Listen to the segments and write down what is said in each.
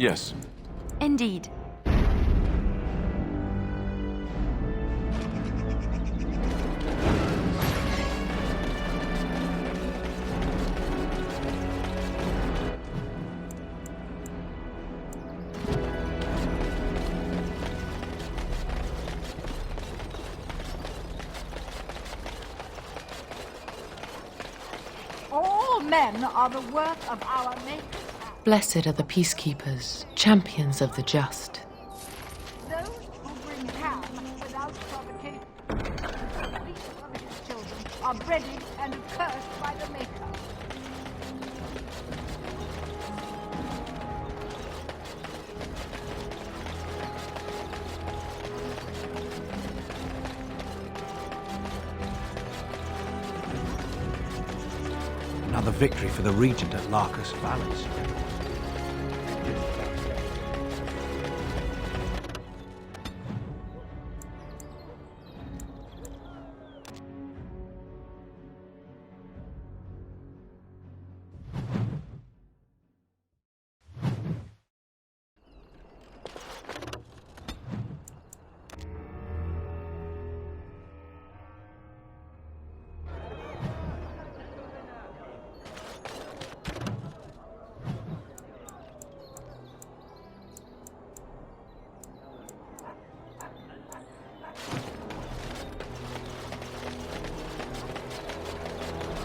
Yes. Indeed. All men are the work of our Maker's hand. Blessed are the peacekeepers, champions of the just. Those who bring ham without provocation, the least of his children, are breaded and accursed by the Maker. Another victory for the Regent at Larkus Vallis.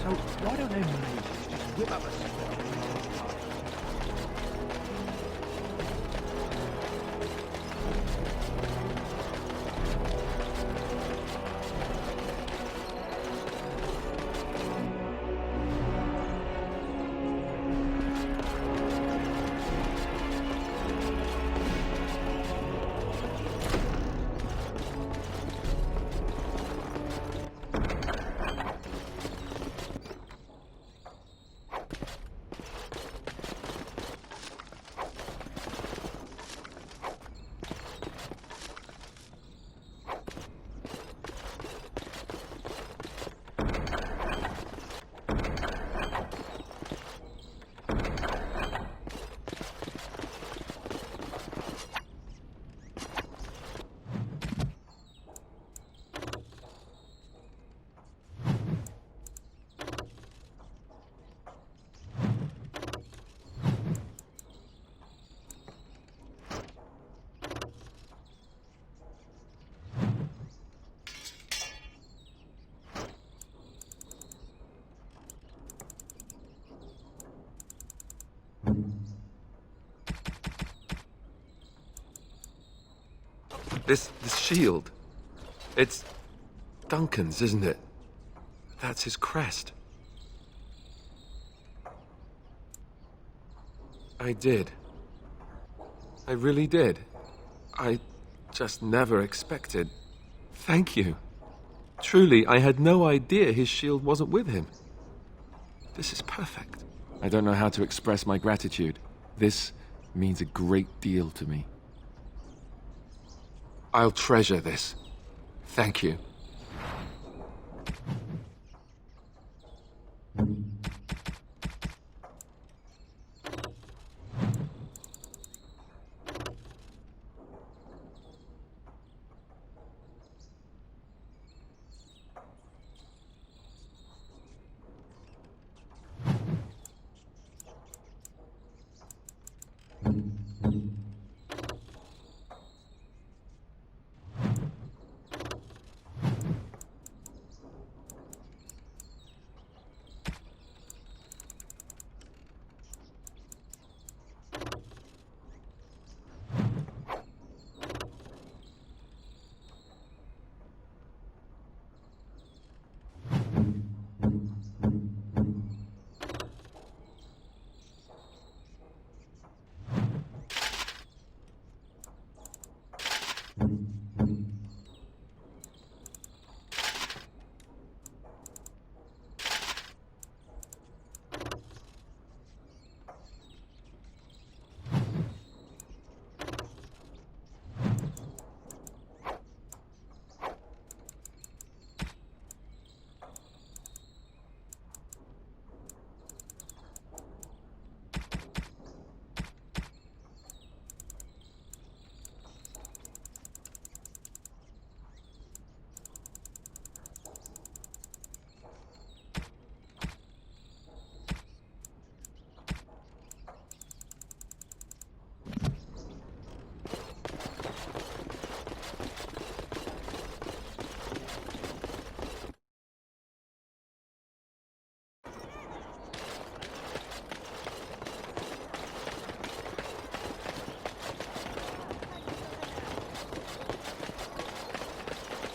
So why don't them mages just whip up a spell? This shield. It's Duncan's, isn't it? That's his crest. I did. I really did. I just never expected. Thank you. Truly, I had no idea his shield wasn't with him. This is perfect. I don't know how to express my gratitude. This means a great deal to me. I'll treasure this. Thank you.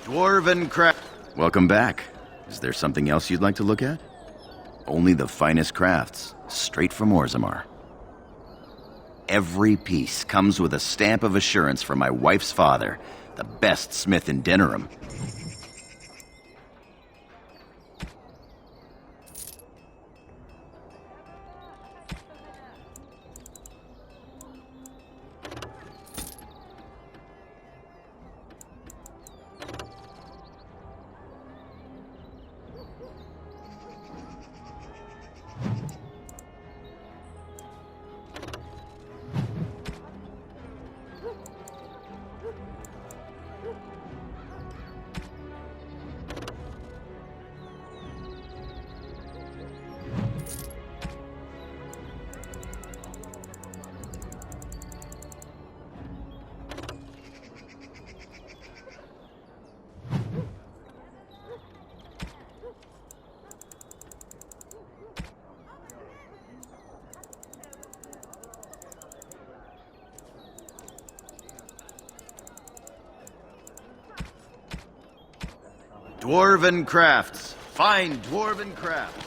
Dwarven craft. Welcome back. Is there something else you'd like to look at? Only the finest crafts, straight from Orzammar. Every piece comes with a stamp of assurance from my wife's father, the best smith in Denerim. Dwarven crafts. Fine dwarven crafts.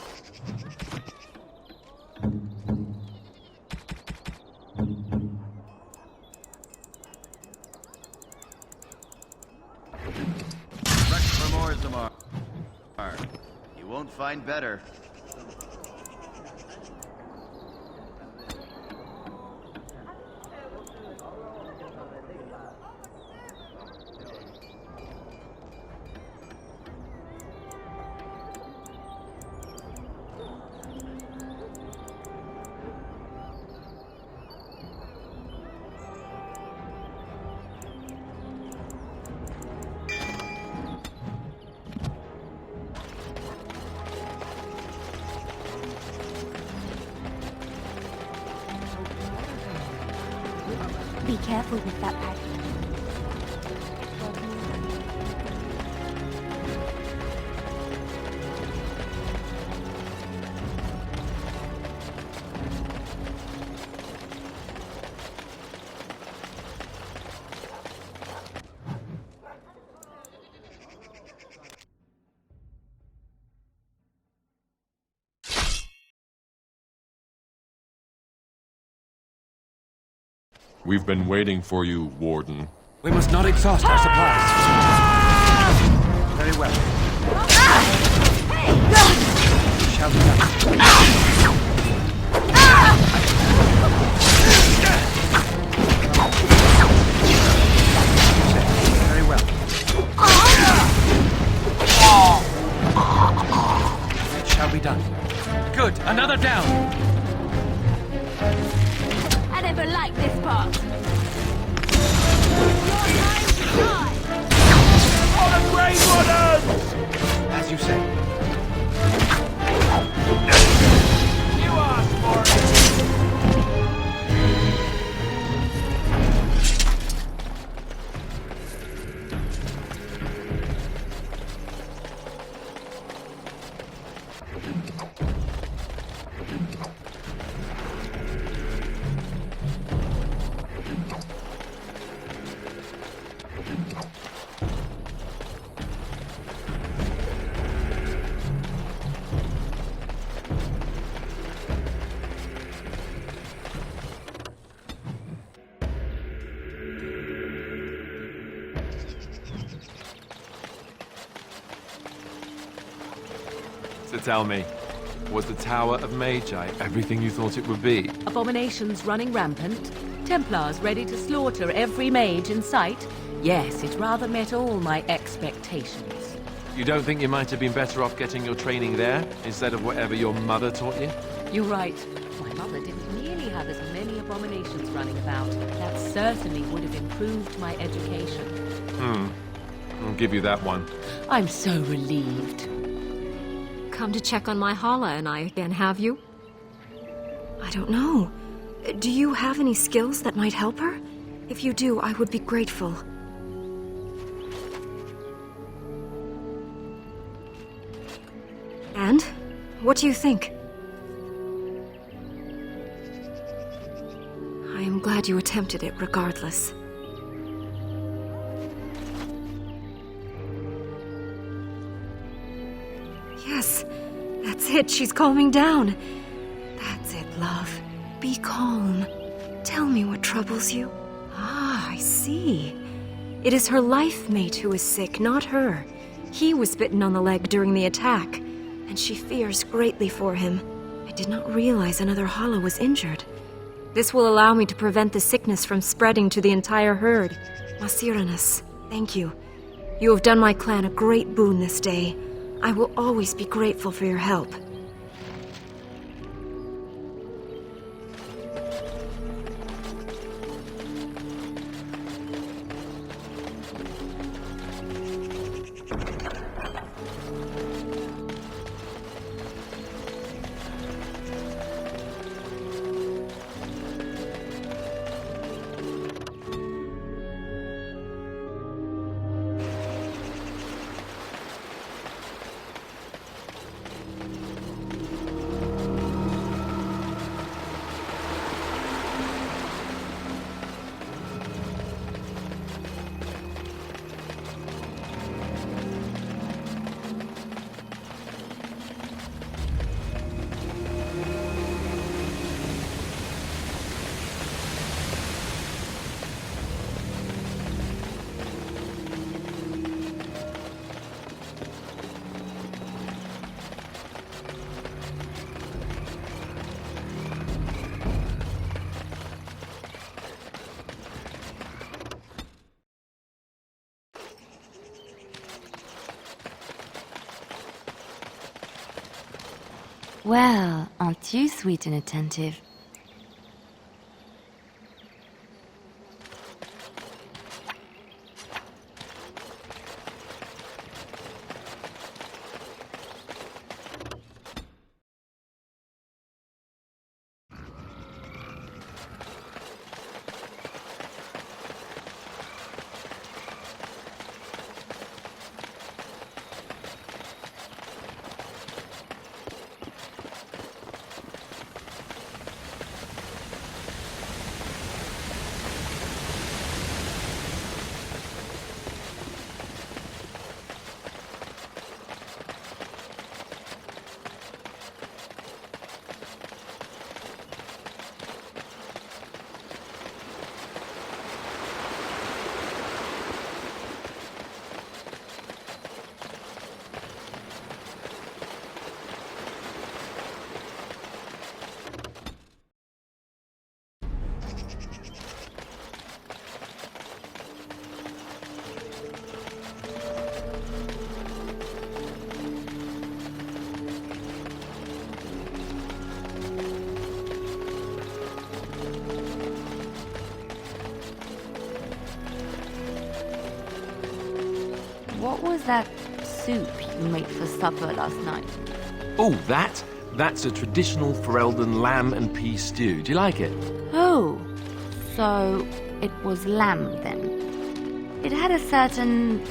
Fresh from Orzammar. You won't find better. Be careful with that pack. We've been waiting for you, Warden. We must not exhaust our supplies. Very well. Shall be done. Very well. It shall be done. Good. Another down. I never liked this part. As you say. You asked for it! So tell me, was the Tower of Magi everything you thought it would be? Abominations running rampant? Templars ready to slaughter every mage in sight? Yes, it rather met all my expectations. You don't think you might have been better off getting your training there, instead of whatever your mother taught you? You're right. My mother didn't nearly have as many abominations running about. That certainly would have improved my education. I'll give you that one. I'm so relieved. Come to check on my Hala and I again, have you? I don't know. Do you have any skills that might help her? If you do, I would be grateful. And? What do you think? I am glad you attempted it regardless. Yes, that's it. She's calming down. That's it, love. Be calm. Tell me what troubles you. Ah, I see. It is her life mate who is sick, not her. He was bitten on the leg during the attack, and she fears greatly for him. I did not realize another Hollow was injured. This will allow me to prevent the sickness from spreading to the entire herd. Masiranus, thank you. You have done my clan a great boon this day. I will always be grateful for your help. Well, aren't you sweet and attentive? What was that soup you made for supper last night? Oh, that's a traditional Ferelden lamb and pea stew. Do you like it? Oh, so it was lamb then. It had a certain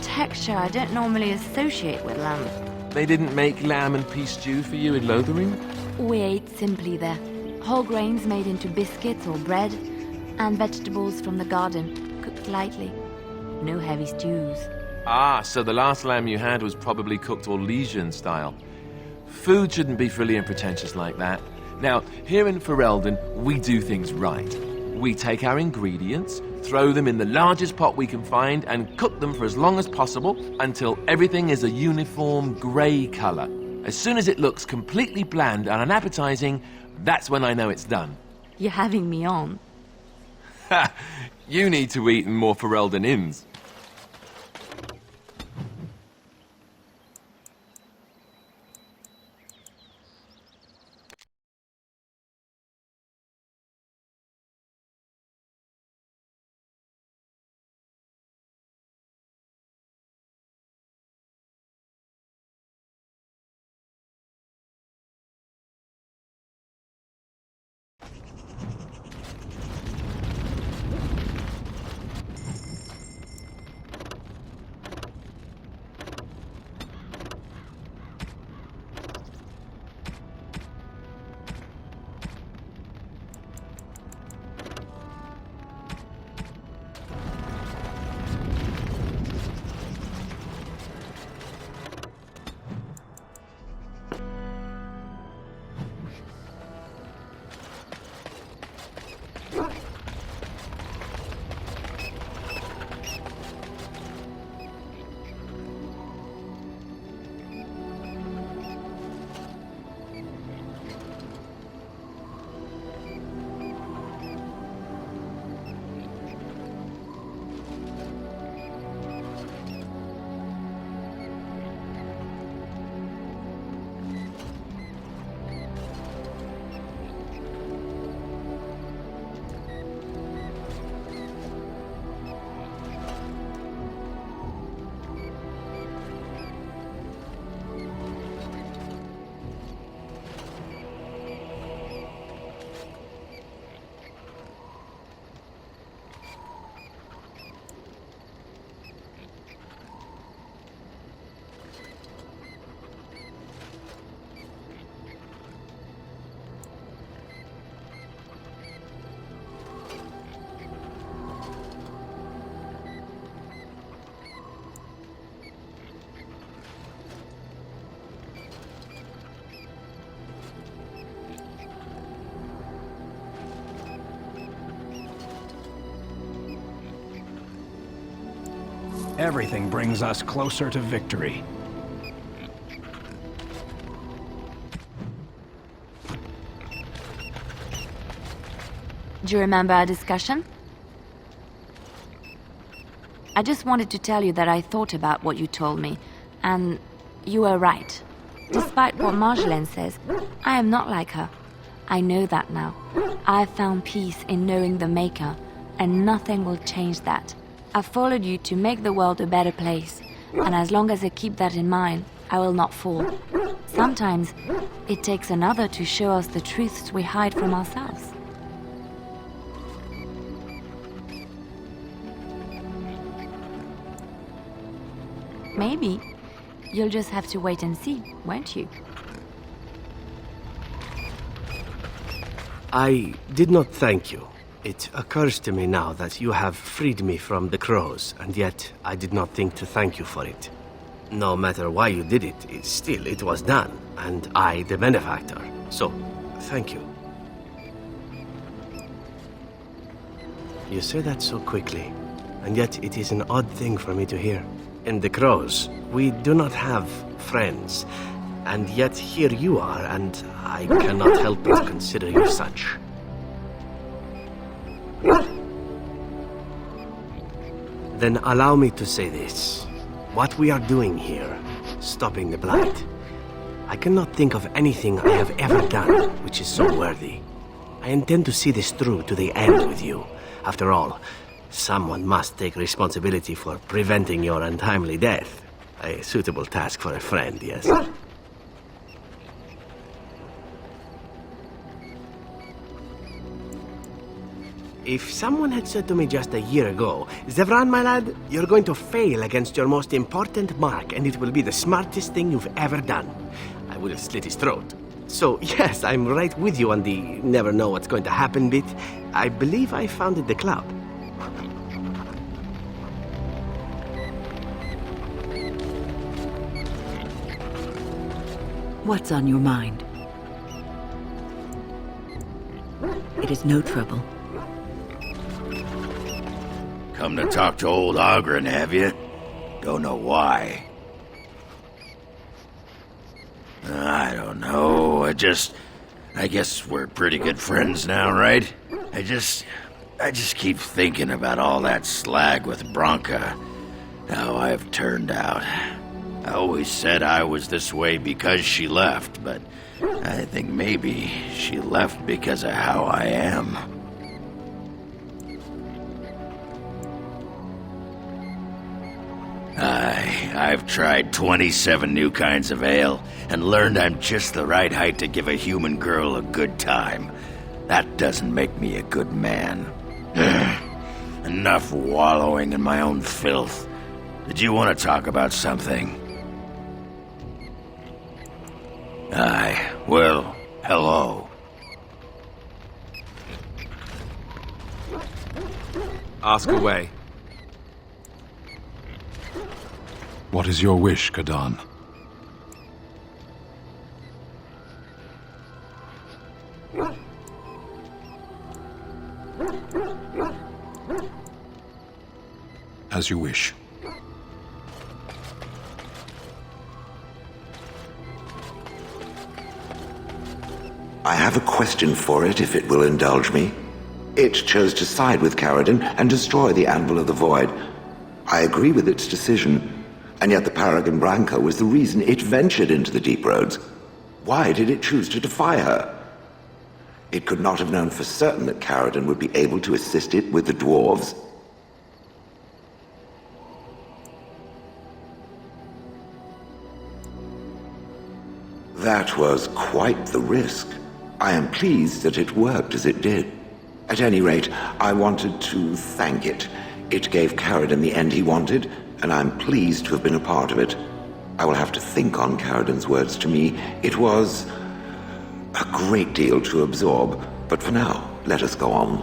texture I don't normally associate with lamb. They didn't make lamb and pea stew for you in Lothering? We ate simply there. Whole grains made into biscuits or bread, and vegetables from the garden, cooked lightly. No heavy stews. Ah, so the last lamb you had was probably cooked Orlesian style. Food shouldn't be frilly and pretentious like that. Now, here in Ferelden, we do things right. We take our ingredients, throw them in the largest pot we can find, and cook them for as long as possible until everything is a uniform grey colour. As soon as it looks completely bland and unappetizing, that's when I know it's done. You're having me on. Ha! You need to eat in more Ferelden inns. Everything brings us closer to victory. Do you remember our discussion? I just wanted to tell you that I thought about what you told me, and you were right. Despite what Marjolaine says, I am not like her. I know that now. I've found peace in knowing the Maker, and nothing will change that. I followed you to make the world a better place, and as long as I keep that in mind, I will not fall. Sometimes, it takes another to show us the truths we hide from ourselves. Maybe you'll just have to wait and see, won't you? I did not thank you. It occurs to me now that you have freed me from the crows, and yet I did not think to thank you for it. No matter why you did it, it was done, and I the benefactor. So, thank you. You say that so quickly, and yet it is an odd thing for me to hear. In the crows, we do not have friends, and yet here you are, and I cannot help but consider you such. Then allow me to say this. What we are doing here, stopping the Blight, I cannot think of anything I have ever done which is so worthy. I intend to see this through to the end with you. After all, someone must take responsibility for preventing your untimely death. A suitable task for a friend, yes? If someone had said to me just a year ago, Zevran, my lad, you're going to fail against your most important mark, and it will be the smartest thing you've ever done, I would have slit his throat. So, yes, I'm right with you on the never know what's going to happen bit. I believe I founded the club. What's on your mind? It is no trouble. Come to talk to old Ogren, have you? Don't know why. I don't know. I guess we're pretty good friends now, right? I just keep thinking about all that slag with Branka. How I've turned out. I always said I was this way because she left, but I think maybe she left because of how I am. I've tried 27 new kinds of ale and learned I'm just the right height to give a human girl a good time. That doesn't make me a good man. Enough wallowing in my own filth. Did you want to talk about something? Well, hello. Ask away. What is your wish, Kadan? As you wish. I have a question for it, if it will indulge me. It chose to side with Caridin and destroy the Anvil of the Void. I agree with its decision, and yet the Paragon Branka was the reason it ventured into the Deep Roads. Why did it choose to defy her? It could not have known for certain that Caridin would be able to assist it with the dwarves. That was quite the risk. I am pleased that it worked as it did. At any rate, I wanted to thank it. It gave Caridin the end he wanted, and I'm pleased to have been a part of it. I will have to think on Caridin's words to me. It was a great deal to absorb, but for now, let us go on.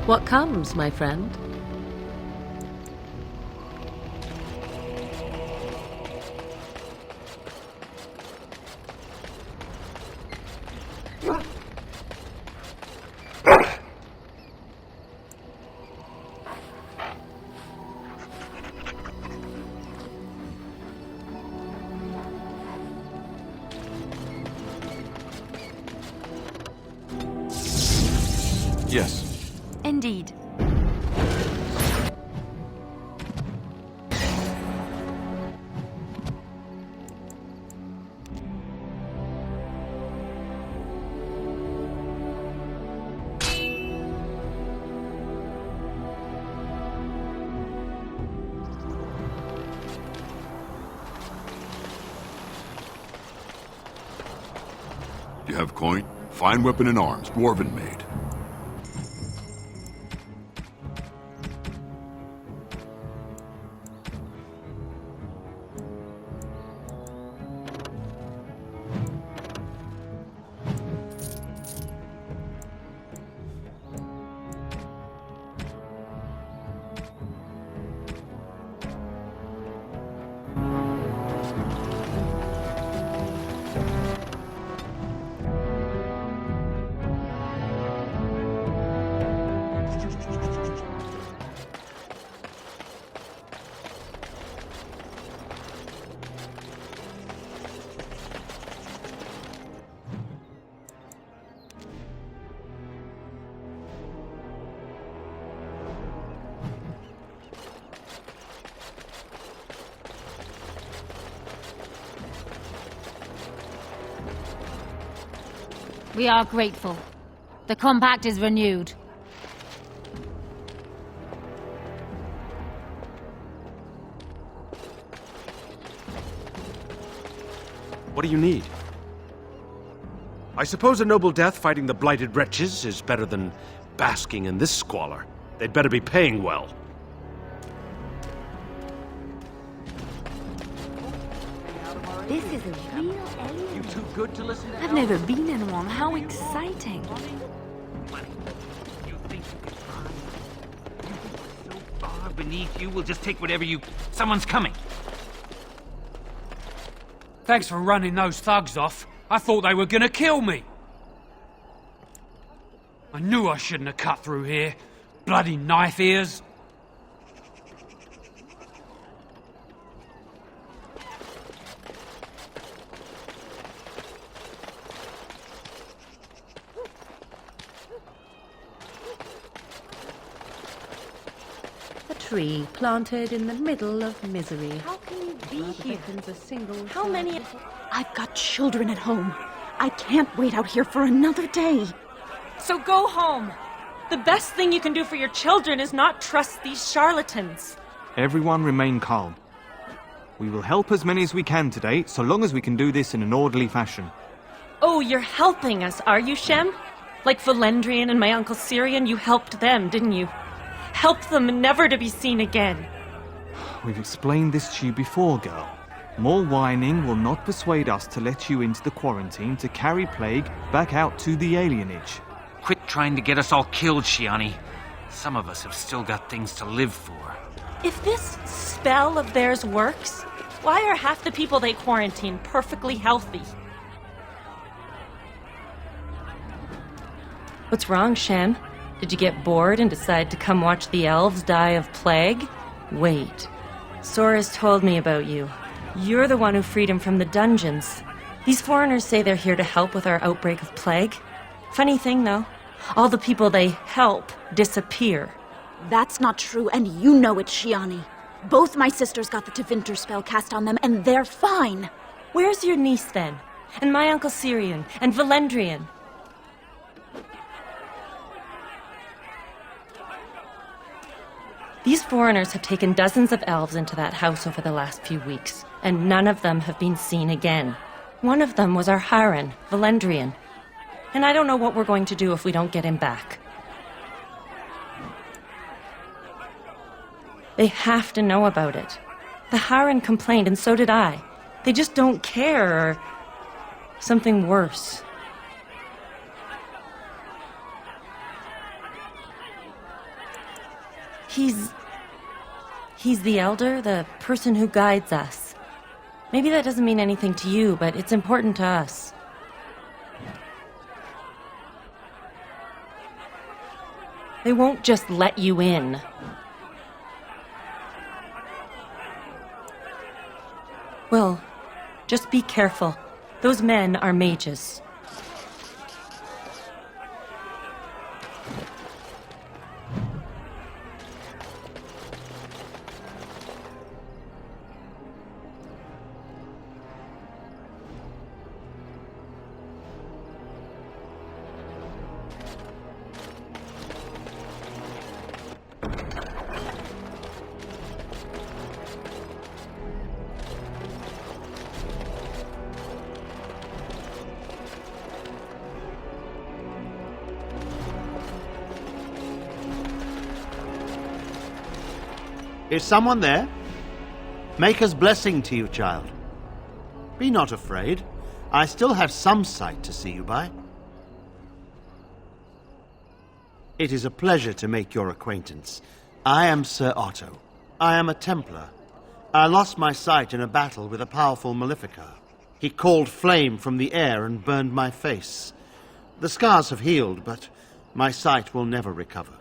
What comes, my friend? Yes. Indeed. You have coin? Fine weapon and arms, dwarven made. We are grateful. The compact is renewed. What do you need? I suppose a noble death fighting the blighted wretches is better than basking in this squalor. They'd better be paying well. This is a real alien. You too good to listen to I've never been in one. How exciting. You think you can find? So far beneath you, we'll just take whatever you... Someone's coming. Thanks for running those thugs off. I thought they were gonna kill me. I knew I shouldn't have cut through here. Bloody knife ears. A tree planted in the middle of misery. How can you be here? A single How many? I've got children at home. I can't wait out here for another day. So go home. The best thing you can do for your children is not trust these charlatans. Everyone remain calm. We will help as many as we can today, so long as we can do this in an orderly fashion. Oh, you're helping us, are you, Shem? Like Valendrian and my Uncle Syrian, you helped them, didn't you? Helped them never to be seen again. We've explained this to you before, girl. More whining will not persuade us to let you into the quarantine to carry plague back out to the alienage. Quit trying to get us all killed, Shiani. Some of us have still got things to live for. If this spell of theirs works, why are half the people they quarantine perfectly healthy? What's wrong, Shem? Did you get bored and decide to come watch the elves die of plague? Wait. Sora's told me about you. You're the one who freed him from the dungeons. These foreigners say they're here to help with our outbreak of plague. Funny thing, though. All the people they help disappear. That's not true, and you know it, Shiani. Both my sisters got the Tevinter spell cast on them, and they're fine. Where's your niece, then? And my Uncle Syrian? And Valendrian? These foreigners have taken dozens of elves into that house over the last few weeks, and none of them have been seen again. One of them was our Haran, Valendrian. And I don't know what we're going to do if we don't get him back. They have to know about it. The Haran complained, and so did I. They just don't care, or something worse. He's the elder, the person who guides us. Maybe that doesn't mean anything to you, but it's important to us. They won't just let you in. Well, just be careful. Those men are mages. Is someone there? Maker's blessing to you, child. Be not afraid. I still have some sight to see you by. It is a pleasure to make your acquaintance. I am Sir Otto. I am a Templar. I lost my sight in a battle with a powerful Maleficar. He called flame from the air and burned my face. The scars have healed, but my sight will never recover.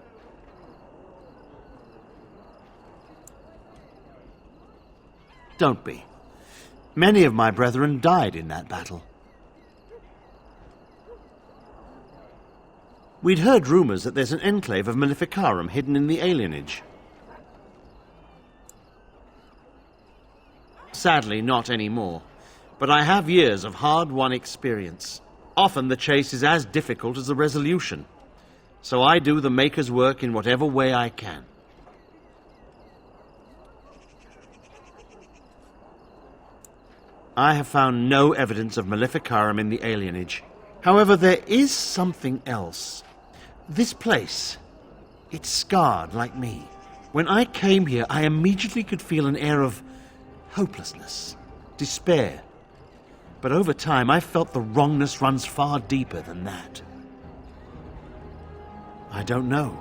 Don't be. Many of my brethren died in that battle. We'd heard rumors that there's an enclave of Maleficarum hidden in the alienage. Sadly, not anymore. But I have years of hard-won experience. Often the chase is as difficult as the resolution. So I do the Maker's work in whatever way I can. I have found no evidence of Maleficarum in the alienage. However, there is something else. This place, it's scarred like me. When I came here, I immediately could feel an air of hopelessness, despair. But over time, I felt the wrongness runs far deeper than that. I don't know,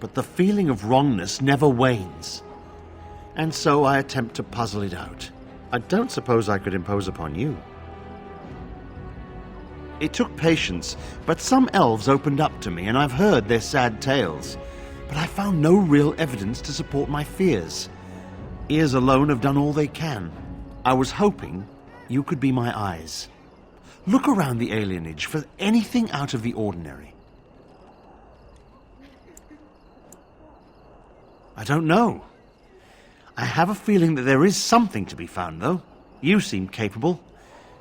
but the feeling of wrongness never wanes. And so I attempt to puzzle it out. I don't suppose I could impose upon you. It took patience, but some elves opened up to me, and I've heard their sad tales. But I found no real evidence to support my fears. Ears alone have done all they can. I was hoping you could be my eyes. Look around the alienage for anything out of the ordinary. I don't know. I have a feeling that there is something to be found, though. You seem capable.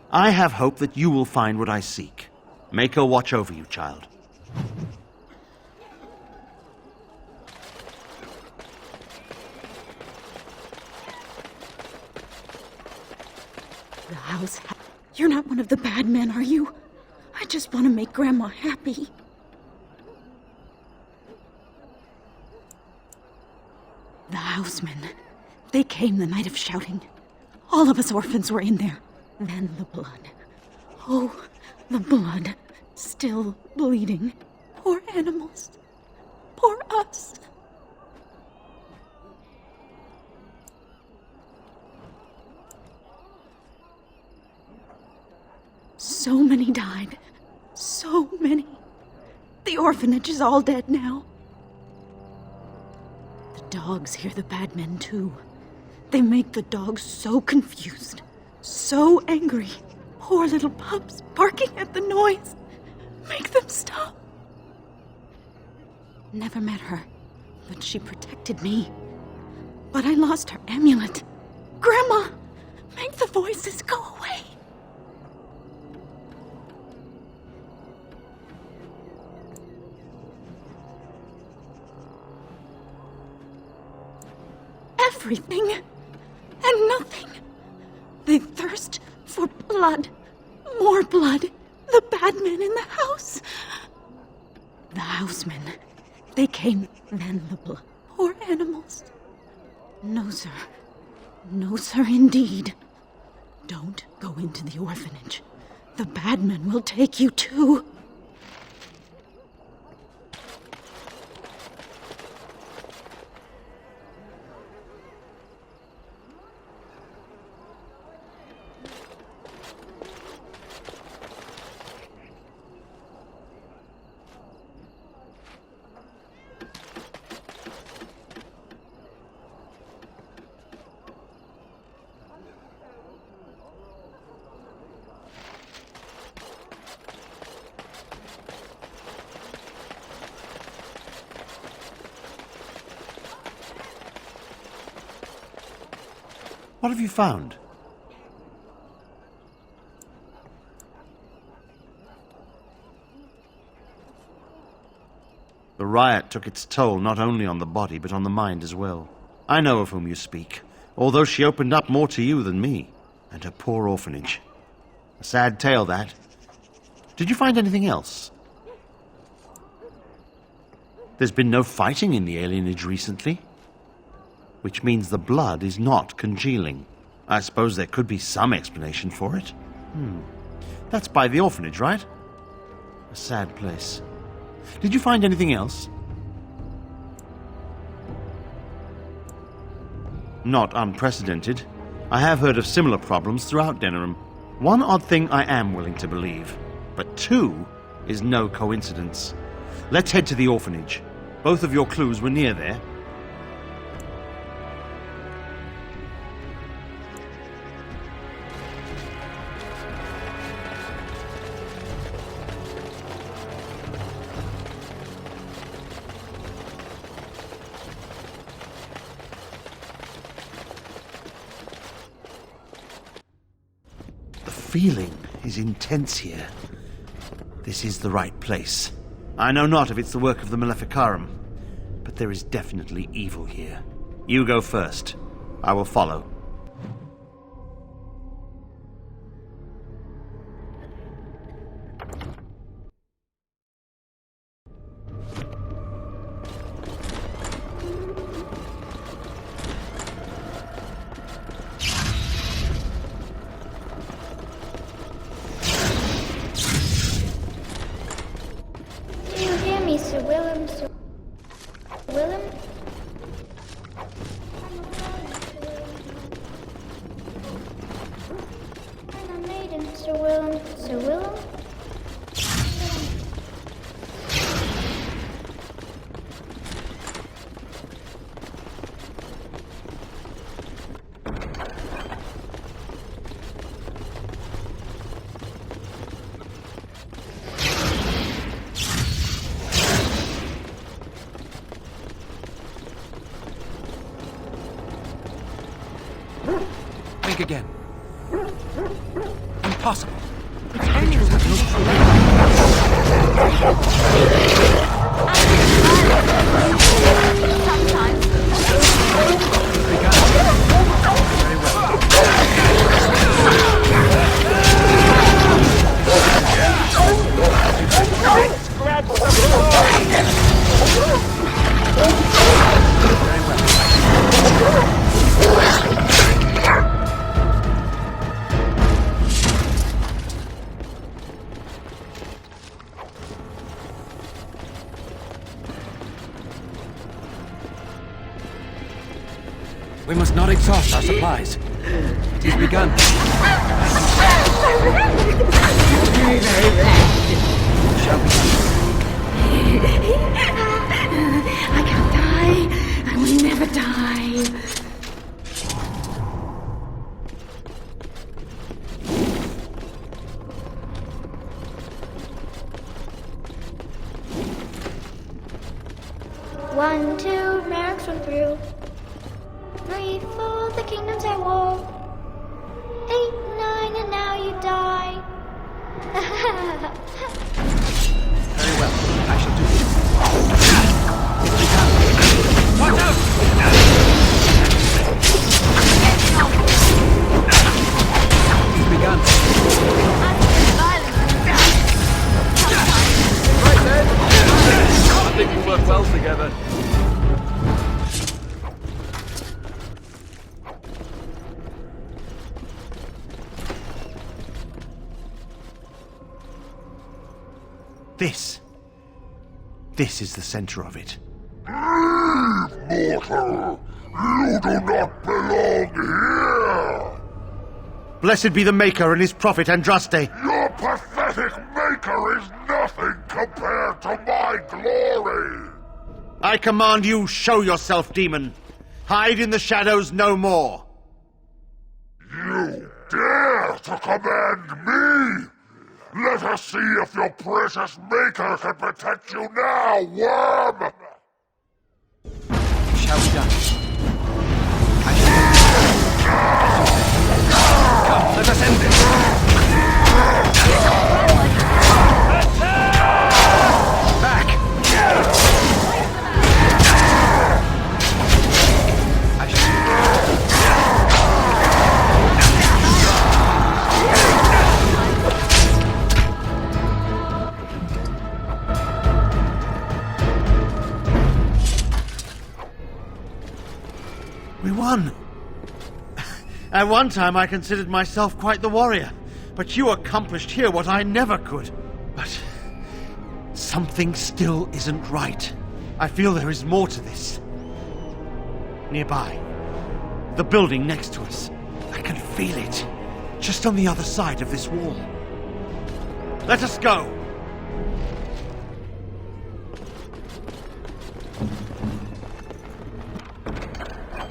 I have hope that you will find what I seek. Maker watch over you, child. The house. You're not one of the bad men, are you? I just want to make Grandma happy. The housemen. They came the night of shouting. All of us orphans were in there. Then the blood. Oh, the blood. Still bleeding. Poor animals. Poor us. So many died. So many. The orphanage is all dead now. The dogs hear the bad men too. They make the dogs so confused. So angry. Poor little pups barking at the noise. Make them stop. Never met her, but she protected me. But I lost her amulet. Grandma, make the voices go away. Everything and nothing. They thirst for blood. More blood. The bad men in the house. The housemen. They came, then the blood. Poor animals. No, sir. No, sir, indeed. Don't go into the orphanage. The bad men will take you too. What have you found? The riot took its toll not only on the body, but on the mind as well. I know of whom you speak, although she opened up more to you than me, and her poor orphanage. A sad tale, that. Did you find anything else? There's been no fighting in the alienage recently. which means the blood is not congealing. I suppose there could be some explanation for it. That's by the orphanage, right? A sad place. Did you find anything else? Not unprecedented. I have heard of similar problems throughout Denerim. One odd thing I am willing to believe, but two is no coincidence. Let's head to the orphanage. Both of your clues were near there. The feeling is intense here. This is the right place. I know not if it's the work of the Maleficarum, but there is definitely evil here. You go first. I will follow. Sir Willem, Sir Willem? I'm a maiden, Sir Willem. Sir Willem? Think again. Impossible. We must not exhaust our supplies. It has begun. I can't die. I will never die. One, two, marks were through. 3, 4, the kingdoms at war. 8, 9, and now you die. Very well. I shall do this. Watch out! He's begun. Right then. I think we work well together. This is the center of it. Mortal! You do not belong here! Blessed be the Maker and his prophet Andraste. Your pathetic maker is nothing compared to my glory! I command you, show yourself, demon. Hide in the shadows no more. You dare to command me? Let us see if your precious maker can protect you now, worm! It shall be done. Come, let us end this. Back! done? At one time I considered myself quite the warrior, but you accomplished here what I never could. But something still isn't right. I feel there is more to this. Nearby, the building next to us. I can feel it, just on the other side of this wall. Let us go!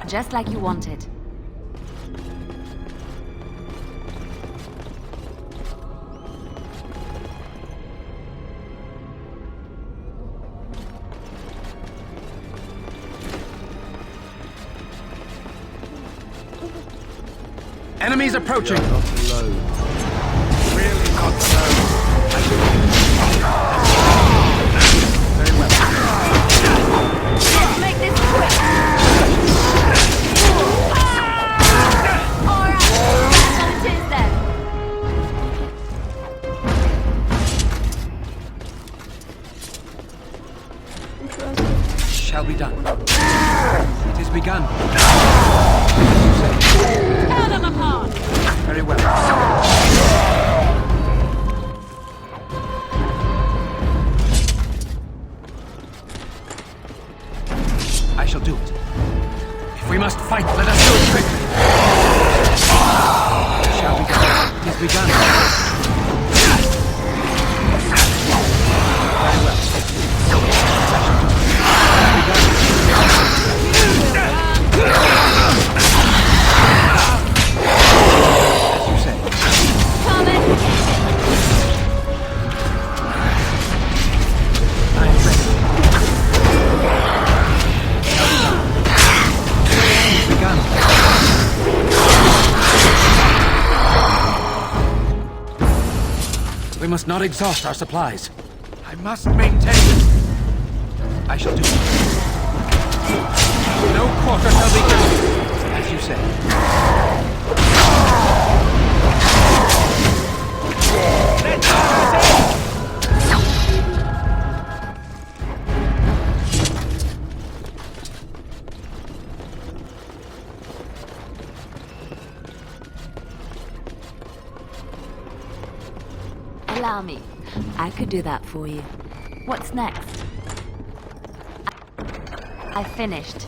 Just like you wanted. Enemies approaching! Really not Very well. Let's make this quick! Alright, that's what it is then. Shall be done. It is begun. Tear them apart! Very well. I shall do it. If we must fight, let us do it quickly. Shall be done. It is begun. Very well. We must not exhaust our supplies. I must maintain it. I shall do it. No quarter shall be given, as you say. Allow me. I could do that for you. What's next? I finished.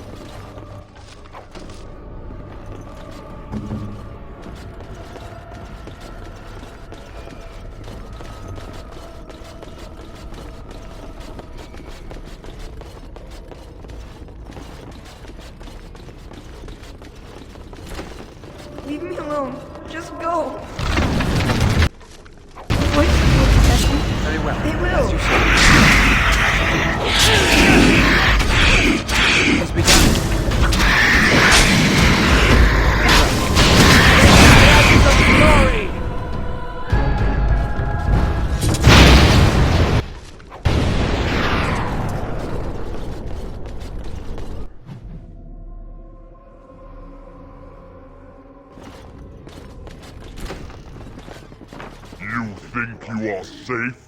Leave me alone. Just go. Very well. They will. As you say. It has begun. Glory! You think you are safe?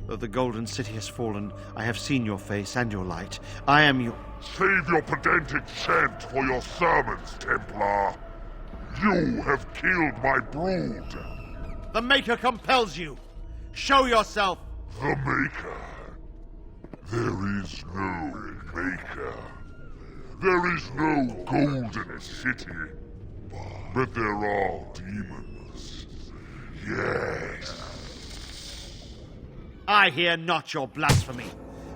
Though the Golden City has fallen, I have seen your face and your light. I am your... Save your pedantic chant for your sermons, Templar. You have killed my brood. The Maker compels you! Show yourself! The Maker? There is no Maker. There is no Golden City. But there are demons. Yes. I hear not your blasphemy.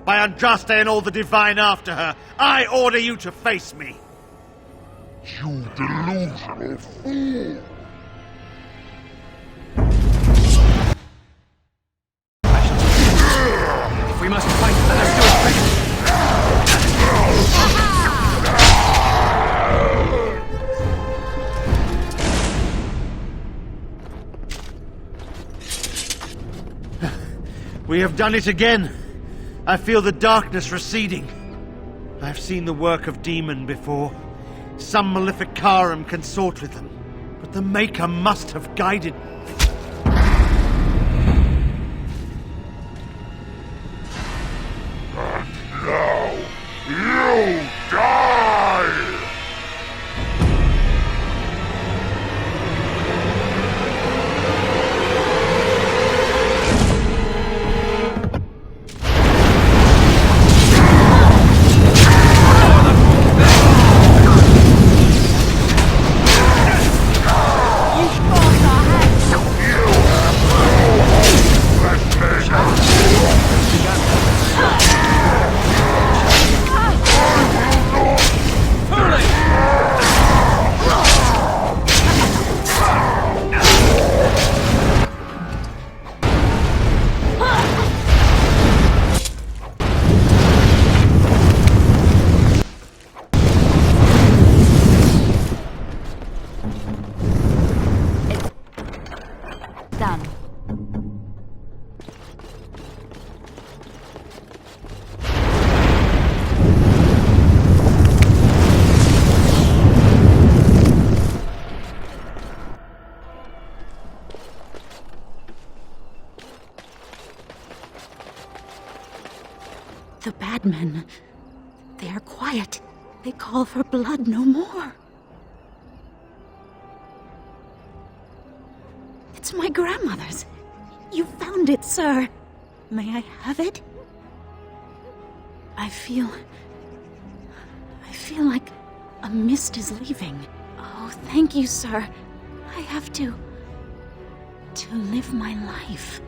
By Andraste and all the divine after her, I order you to face me. You delusional fool! If we must fight, let us do it quickly. We have done it again. I feel the darkness receding. I've seen the work of demon before. Some Maleficarum consort with them. But the Maker must have guided... Now, you die! The bad men. They are quiet. They call for blood no more. It's my grandmother's. You found it, sir. May I have it? I feel like a mist is leaving. Oh, thank you, sir. I have to live my life.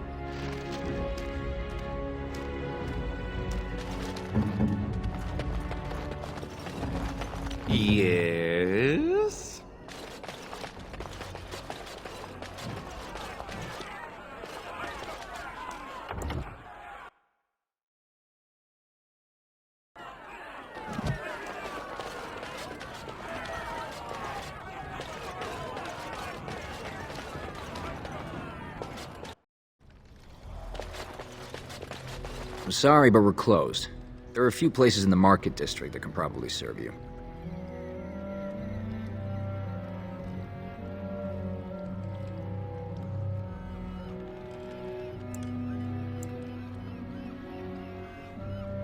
Yes? I'm sorry, but we're closed. There are a few places in the market district that can probably serve you.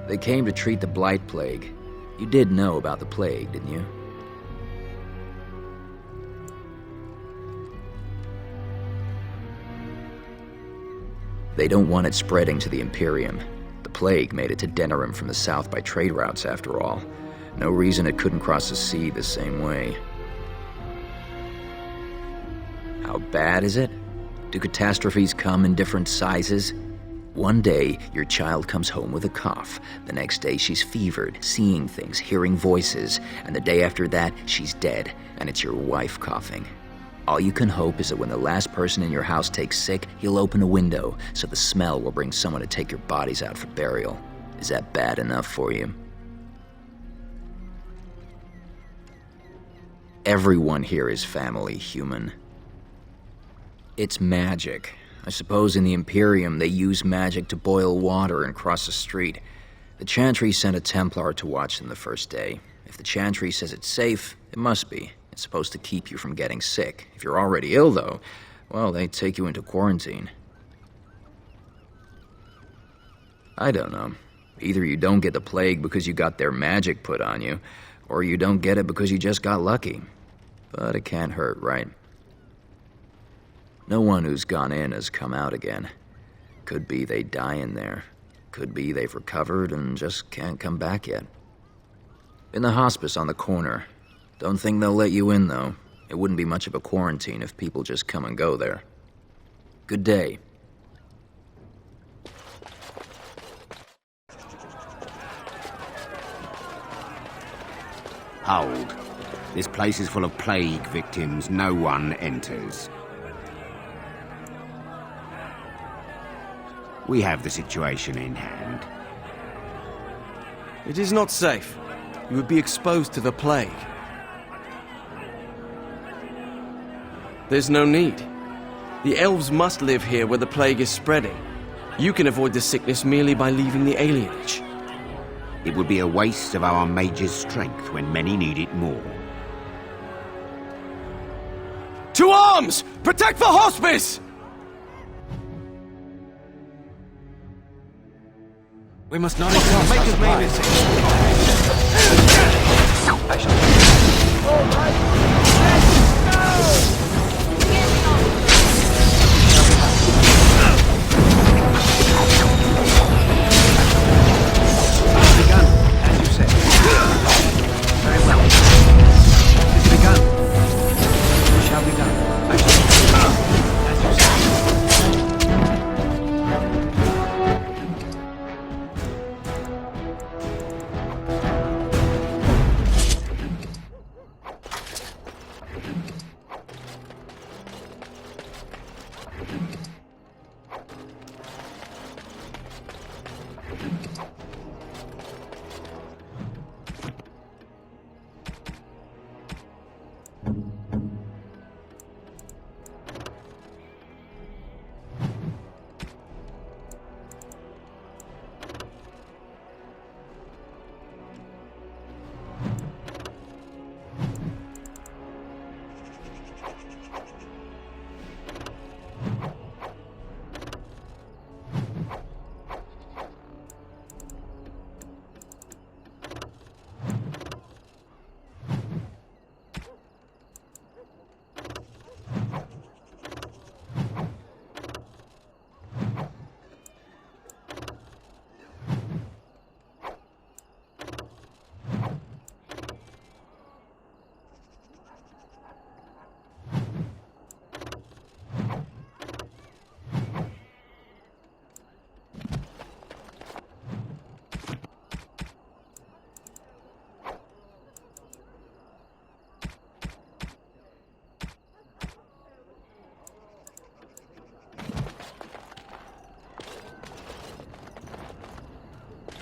They came to treat the Blight Plague. You did know about the plague, didn't you? They don't want it spreading to the Imperium. The plague made it to Denerim from the south by trade routes, after all. No reason it couldn't cross the sea the same way. How bad is it? Do catastrophes come in different sizes? One day, your child comes home with a cough. The next day, she's fevered, seeing things, hearing voices. And the day after that, she's dead, and it's your wife coughing. All you can hope is that when the last person in your house takes sick, he'll open a window, so the smell will bring someone to take your bodies out for burial. Is that bad enough for you? Everyone here is family, human. It's magic. I suppose in the Imperium they use magic to boil water and cross a street. The Chantry sent a Templar to watch them the first day. If the Chantry says it's safe, it must be. It's supposed to keep you from getting sick. If you're already ill, though, well, they take you into quarantine. I don't know. Either you don't get the plague because you got their magic put on you, or you don't get it because you just got lucky. But it can't hurt, right? No one who's gone in has come out again. Could be they die in there. Could be they've recovered and just can't come back yet. In the hospice on the corner. Don't think they'll let you in, though. It wouldn't be much of a quarantine if people just come and go there. Good day. Hold. This place is full of plague victims. No one enters. We have the situation in hand. It is not safe. You would be exposed to the plague. There's no need. The elves must live here where the plague is spreading. You can avoid the sickness merely by leaving the alienage. It would be a waste of our mage's strength when many need it more. To arms! Protect the hospice! We must not exhaust our supplies.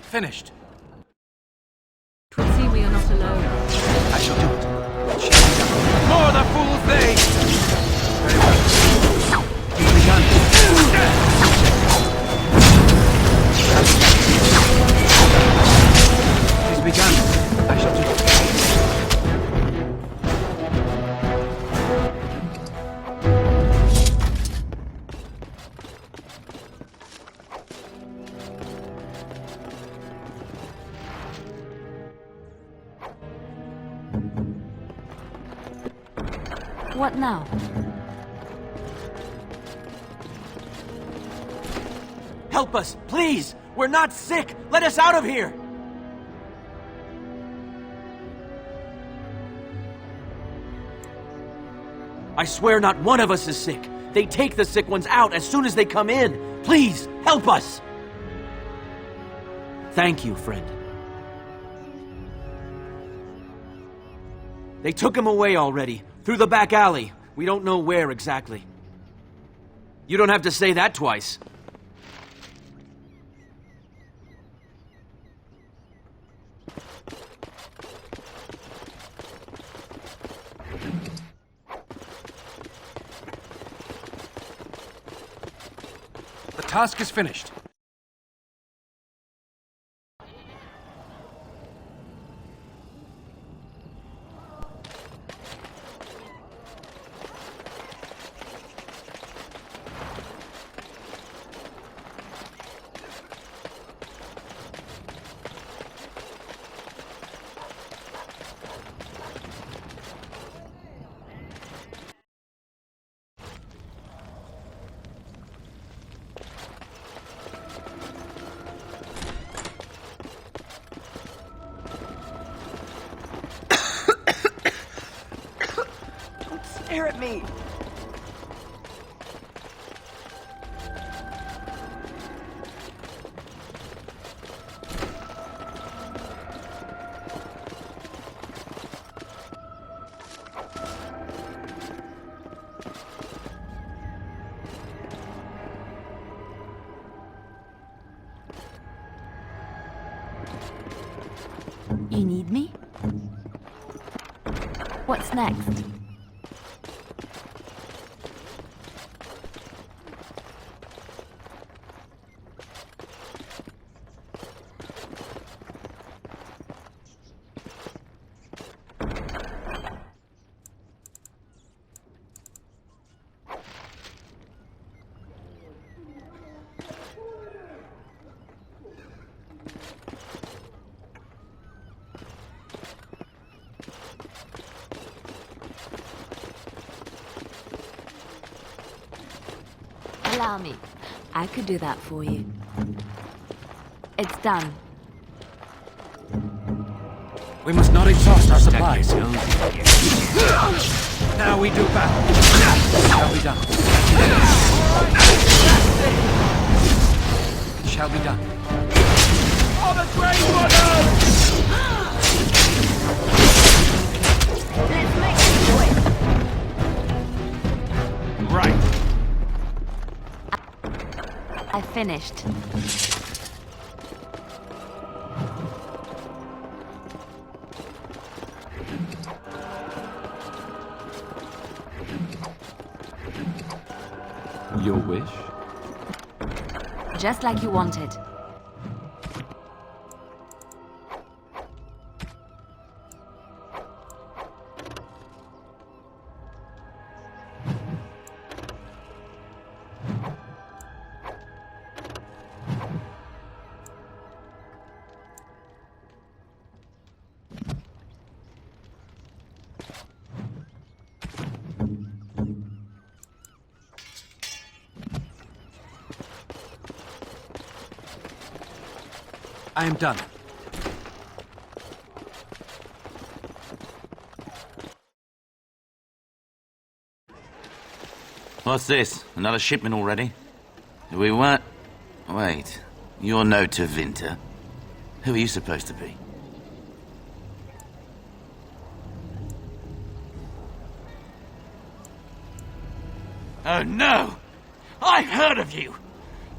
Finished. See, we are not alone. I shall do it. More the fools they! Very well. He's begun. He's begun. I shall do it. What now? Help us, please! We're not sick! Let us out of here! I swear not one of us is sick. They take the sick ones out as soon as they come in. Please, help us! Thank you, friend. They took him away already, through the back alley. We don't know where exactly. You don't have to say that twice. The task is finished. Stare at me! You need me? What's next? Allow me. I could do that for you. It's done. We must not exhaust our supplies. Now we do battle. Shall be done. It shall be done. For the Grey Runners! Let's make it quick. Right. I finished. Your wish? Just like you wanted. I am done. What's this? Another shipment already? We weren't... Wait. You're no Tevinter. Who are you supposed to be? Oh no! I've heard of you!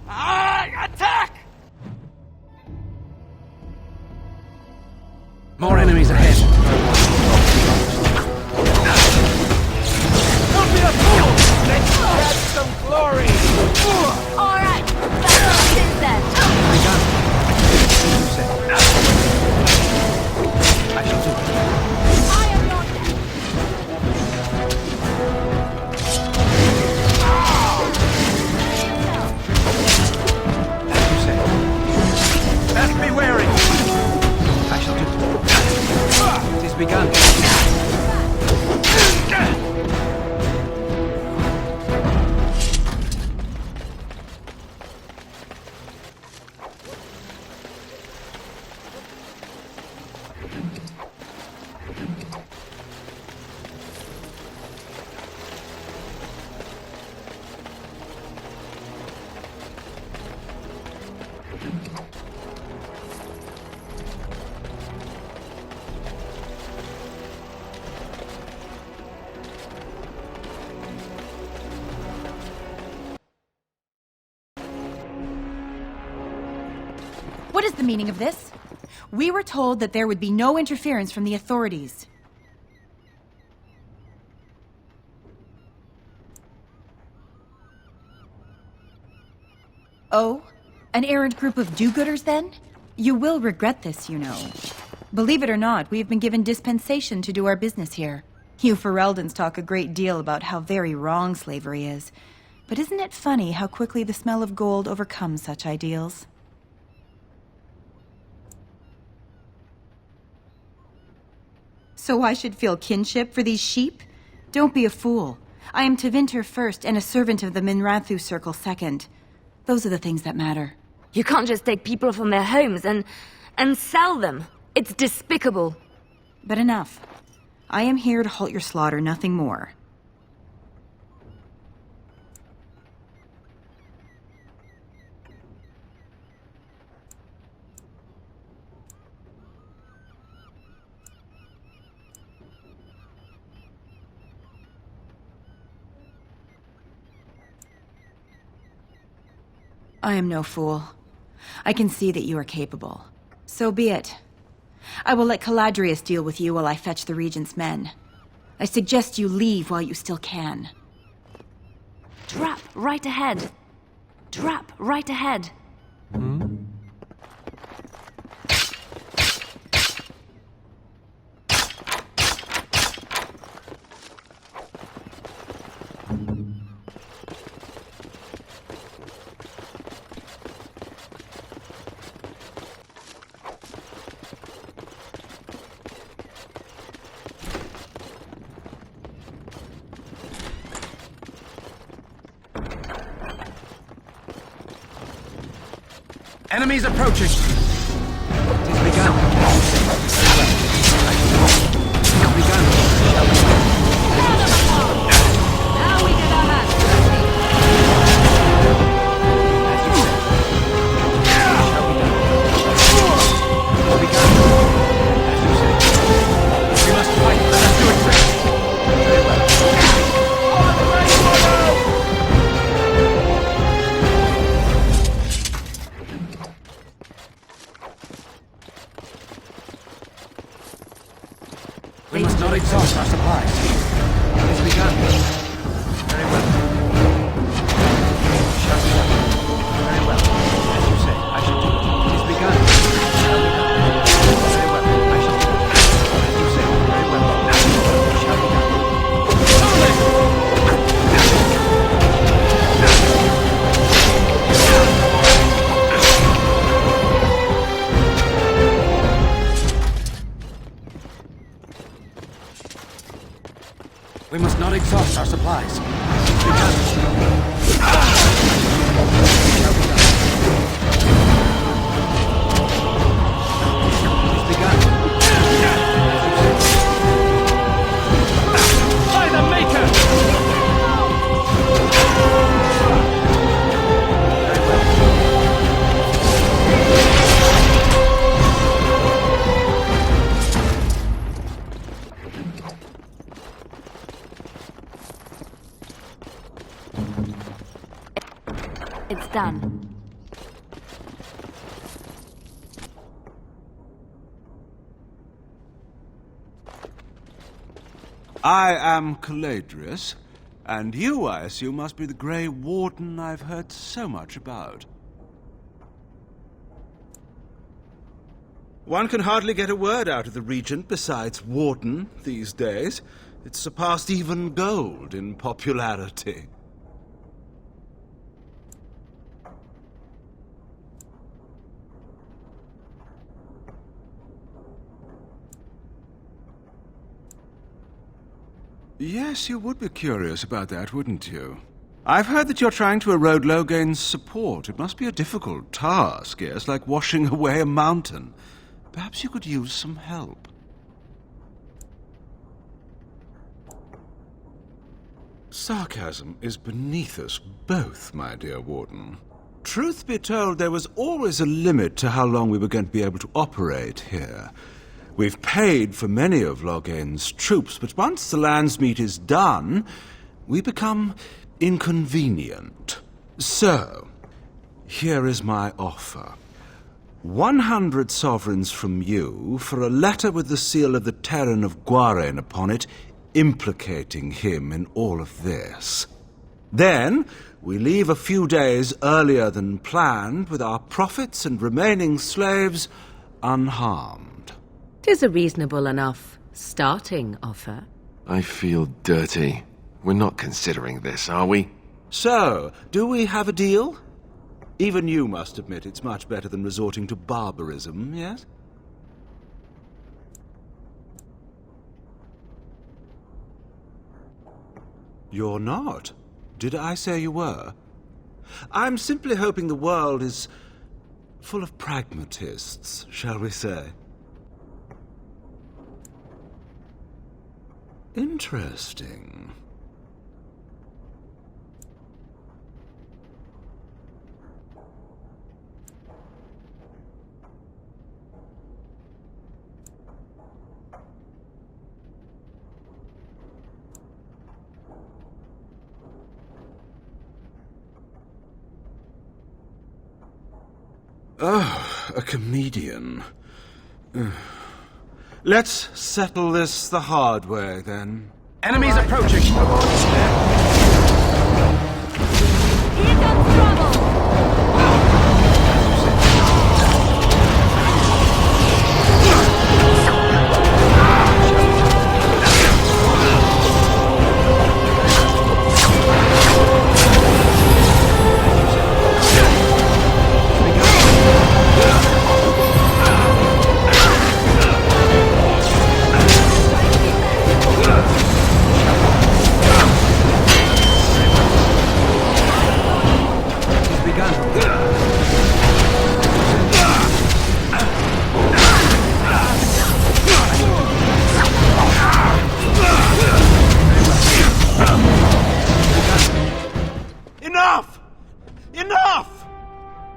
Attack! More enemies ahead. Don't be a fool! Let's add some glory! All right, that's what it is then. I shall do it. I am your death. As you say. Best be wary. I shall do it. It is begun. What is the meaning of this? We were told that there would be no interference from the authorities. Oh? An errant group of do-gooders, then? You will regret this, you know. Believe it or not, we have been given dispensation to do our business here. You Fereldans talk a great deal about how very wrong slavery is. But isn't it funny how quickly the smell of gold overcomes such ideals? So I should feel kinship for these sheep? Don't be a fool. I am Tevinter first and a servant of the Minrathu Circle second. Those are the things that matter. You can't just take people from their homes and sell them. It's despicable. But enough. I am here to halt your slaughter, nothing more. I am no fool. I can see that you are capable. So be it. I will let Caladrius deal with you while I fetch the Regent's men. I suggest you leave while you still can. Trap right ahead. Trap right ahead. Enemies approaching. It is begun. It is begun. Now we get our hands We must fight. Let us do it quick. Very well. We must not exhaust our supplies. It is begun. Very well. Shall be done. Very well. As you say, I shall do it. It is begun. Shall be done. Very well. I shall do it. As you say, very well. Shall be done. We must not exhaust our supplies. by the Maker! I am Caladrius, and you, I assume, must be the Grey Warden I've heard so much about. One can hardly get a word out of the Regent besides Warden these days. It's surpassed even gold in popularity. Yes, you would be curious about that, wouldn't you? I've heard that you're trying to erode Logain's support. It must be a difficult task, yes, like washing away a mountain. Perhaps you could use some help. Sarcasm is beneath us both, my dear Warden. Truth be told, there was always a limit to how long we were going to be able to operate here. We've paid for many of Logain's troops, but once the Landsmeet is done, we become inconvenient. So, here is my offer. 100 sovereigns from you for a letter with the seal of the Terran of Guaren upon it, implicating him in all of this. Then, we leave a few days earlier than planned with our profits and remaining slaves unharmed. 'Tis a reasonable enough starting offer. I feel dirty. We're not considering this, are we? So, do we have a deal? Even you must admit it's much better than resorting to barbarism, yes? You're not. Did I say you were? I'm simply hoping the world is full of pragmatists, shall we say. Interesting. Oh, a comedian. Let's settle this the hard way, then. Enemies approaching. Here comes trouble!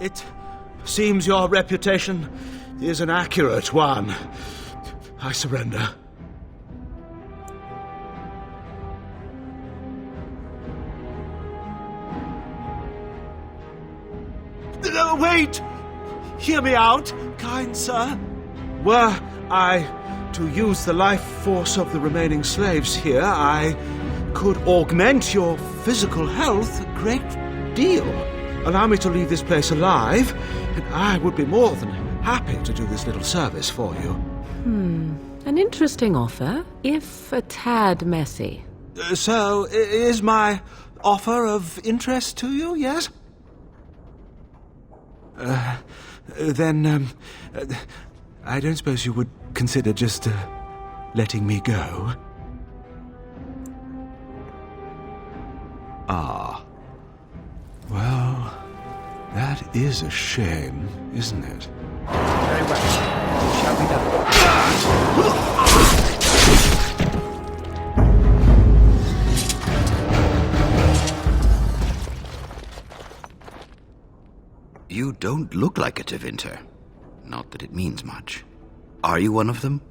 It seems your reputation is an accurate one. I surrender. Wait! Hear me out, kind sir. Were I to use the life force of the remaining slaves here, I could augment your physical health a great deal. Allow me to leave this place alive, and I would be more than happy to do this little service for you. An interesting offer, if a tad messy. So, is my offer of interest to you, yes? Then, I don't suppose you would consider just letting me go? Ah. Well, that is a shame, isn't it? Very well. It shall be done. You don't look like a Tevinter. Not that it means much. Are you one of them?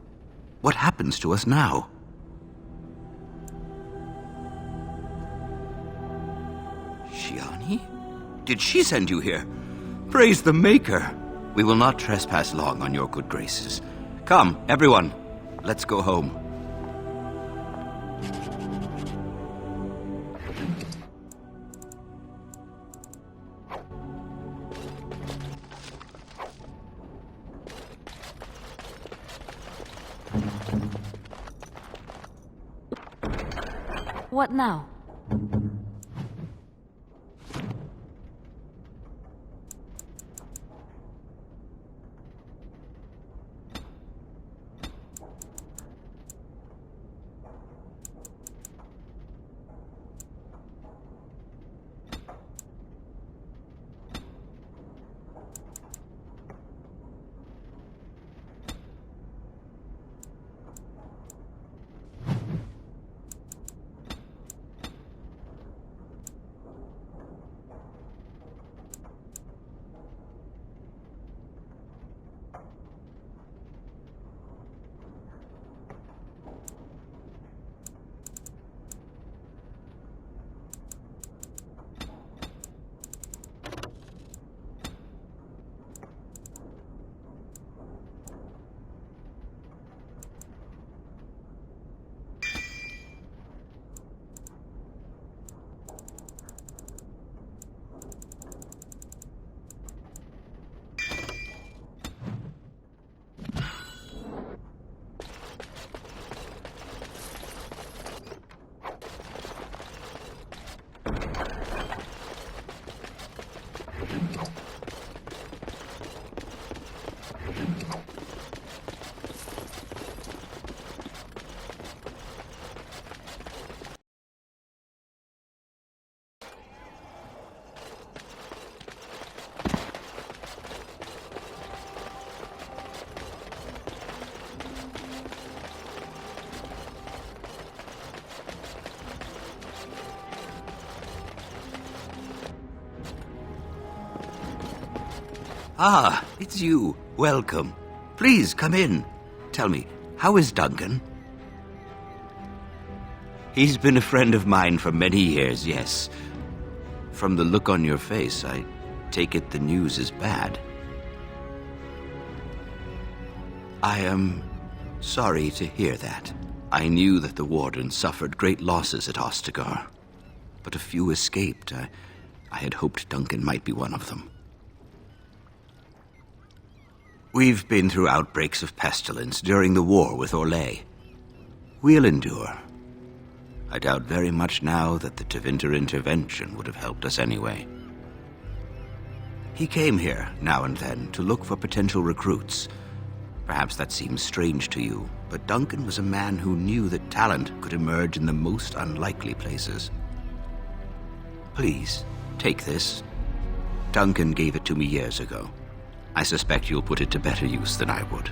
What happens to us now? Shiani? Did she send you here? Praise the Maker! We will not trespass long on your good graces. Come, everyone, let's go home. What now? Ah, it's you. Welcome. Please, come in. Tell me, how is Duncan? He's been a friend of mine for many years, yes. From the look on your face, I take it the news is bad. I am sorry to hear that. I knew that the Warden suffered great losses at Ostagar, but a few escaped. I had hoped Duncan might be one of them. We've been through outbreaks of pestilence during the war with Orlais. We'll endure. I doubt very much now that the Tevinter intervention would have helped us anyway. He came here now and then to look for potential recruits. Perhaps that seems strange to you, but Duncan was a man who knew that talent could emerge in the most unlikely places. Please, take this. Duncan gave it to me years ago. I suspect you'll put it to better use than I would.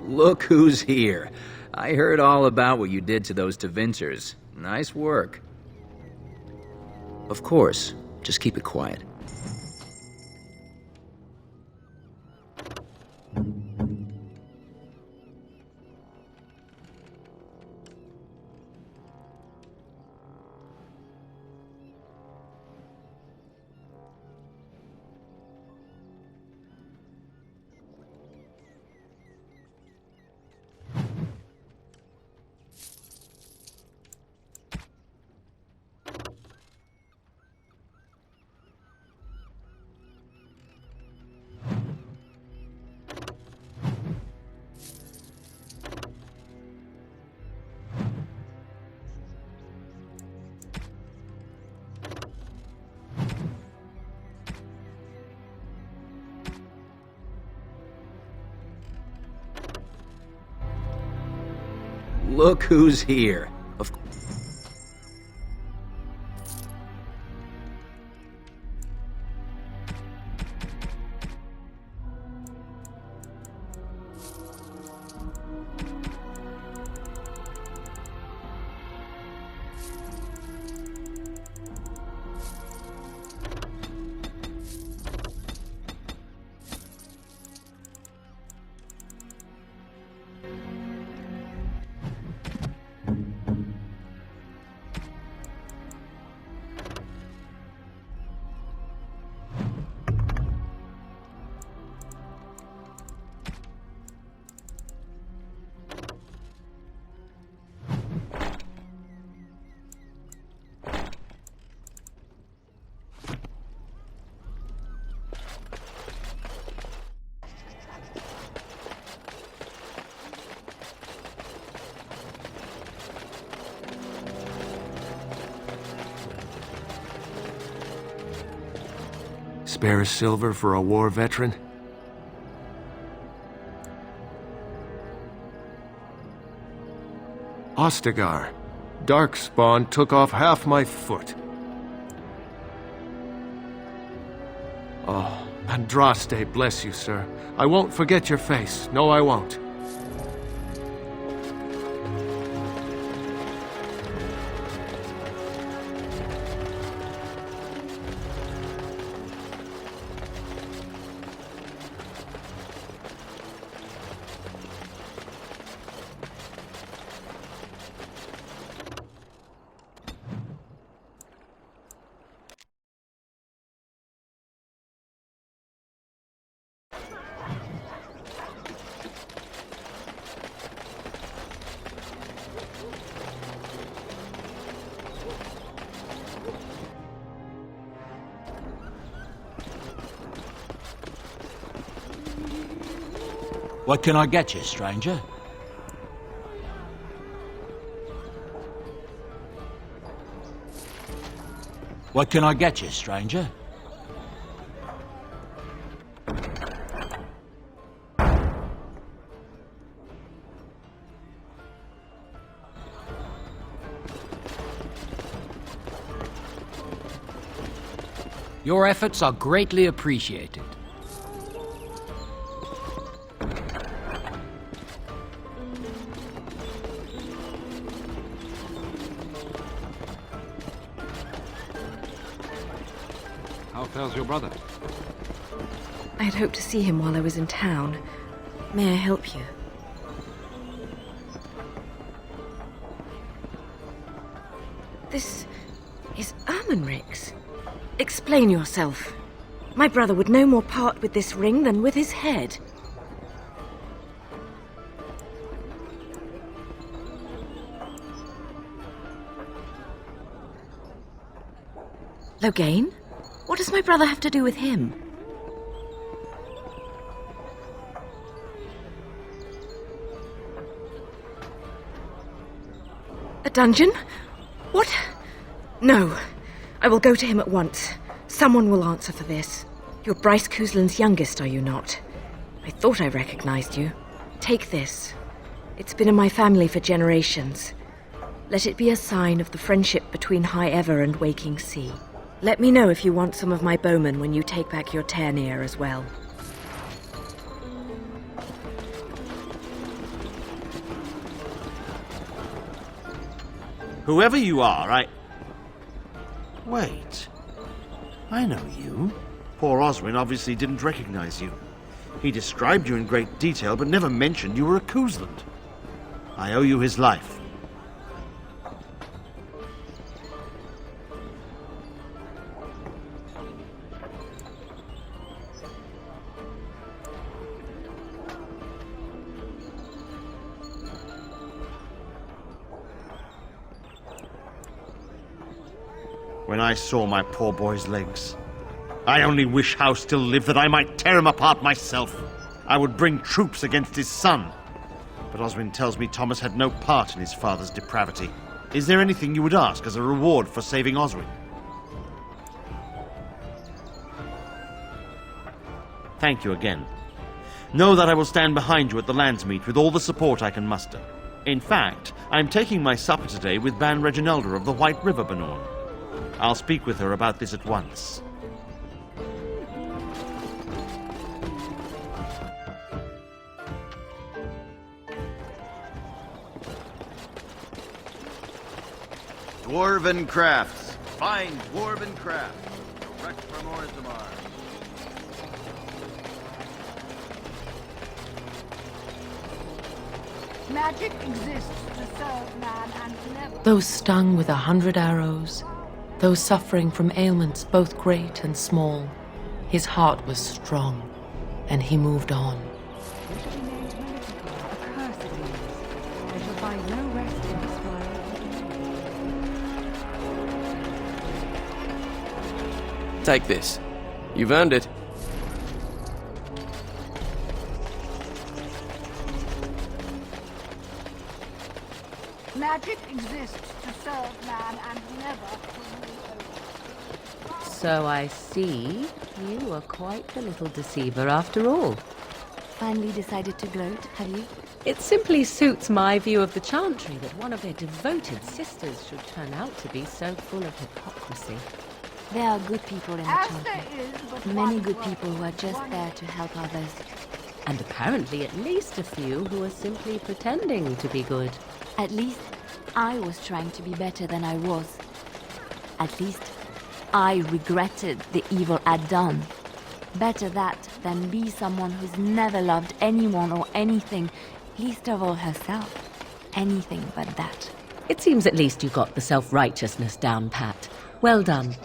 Look who's here. I heard all about what you did to those Tevinters. Nice work. Of course. Just keep it quiet. Look who's here. Of Spare a silver for a war veteran? Ostagar. Darkspawn took off half my foot. Oh, Andraste, bless you, sir. I won't forget your face. No, I won't. What can I get you, stranger? What can I get you, stranger? Your efforts are greatly appreciated. How fares your brother? I had hoped to see him while I was in town. May I help you? This is Ermenrix. Explain yourself. My brother would no more part with this ring than with his head. Loghain? What does my brother have to do with him? A dungeon? What? No. I will go to him at once. Someone will answer for this. You're Bryce Cousland's youngest, are you not? I thought I recognized you. Take this. It's been in my family for generations. Let it be a sign of the friendship between High Ever and Waking Sea. Let me know if you want some of my bowmen when you take back your Tairneer as well. Whoever you are, Wait. I know you. Poor Oswin obviously didn't recognize you. He described you in great detail, but never mentioned you were a Cousland. I owe you his life. When I saw my poor boy's legs, I only wish Howe still lived that I might tear him apart myself. I would bring troops against his son. But Oswin tells me Thomas had no part in his father's depravity. Is there anything you would ask as a reward for saving Oswin? Thank you again. Know that I will stand behind you at the Landsmeet with all the support I can muster. In fact, I'm taking my supper today with Ban Reginalda of the White River Banorn. I'll speak with her about this at once. Dwarven crafts. Fine dwarven crafts. Direct from Orzammar. Magic exists to serve man and never. Those stung with 100 arrows, those suffering from ailments both great and small, his heart was strong, and he moved on. I shall find no rest in this world. Take this. You've earned it. Magic exists to serve man and never to rule over. So I see you are quite the little deceiver after all. Finally decided to gloat, have you? It simply suits my view of the Chantry that one of their devoted sisters should turn out to be so full of hypocrisy. There are good people in the As Chantry. there is but Many one good world, people who are just one there to help others. And apparently at least a few who are simply pretending to be good. At least I was trying to be better than I was. At least I regretted the evil I'd done. Better that than be someone who's never loved anyone or anything, least of all herself. Anything but that. It seems at least you got the self-righteousness down pat. Well done.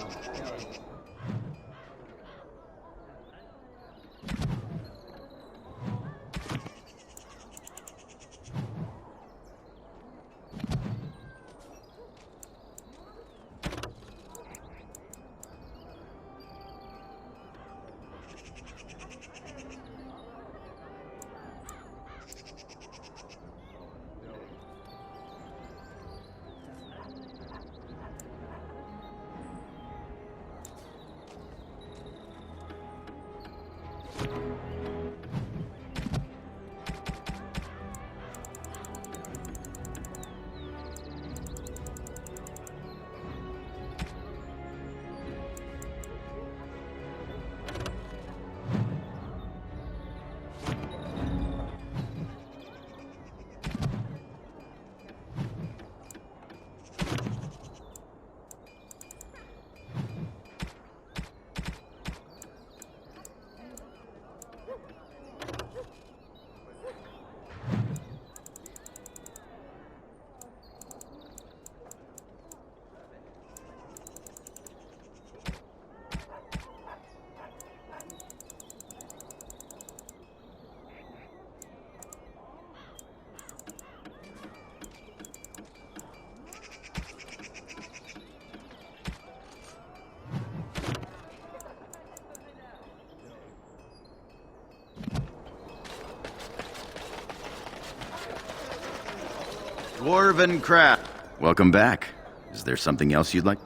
Dwarven craft. Welcome back. Is there something else you'd like?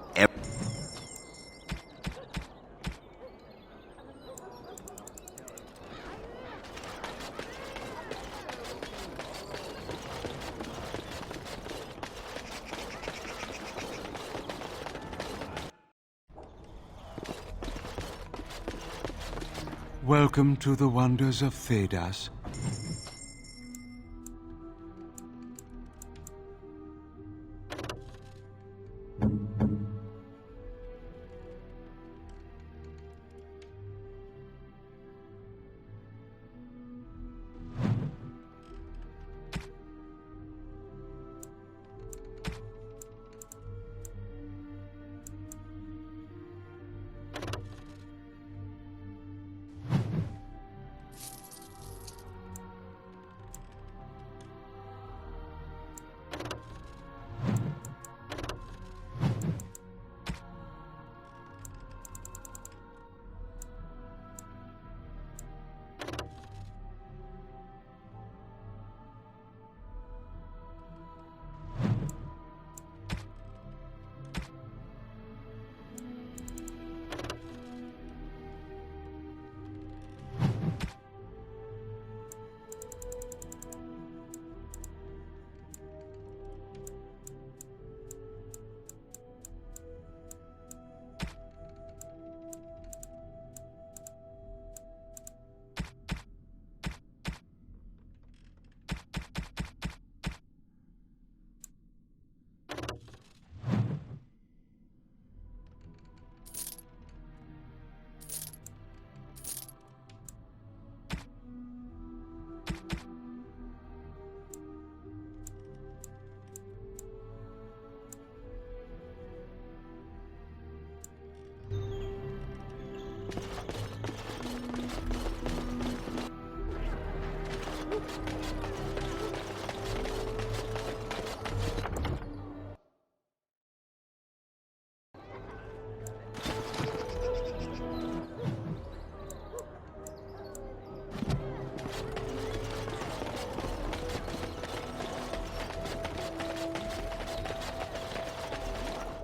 Welcome to the wonders of Thedas.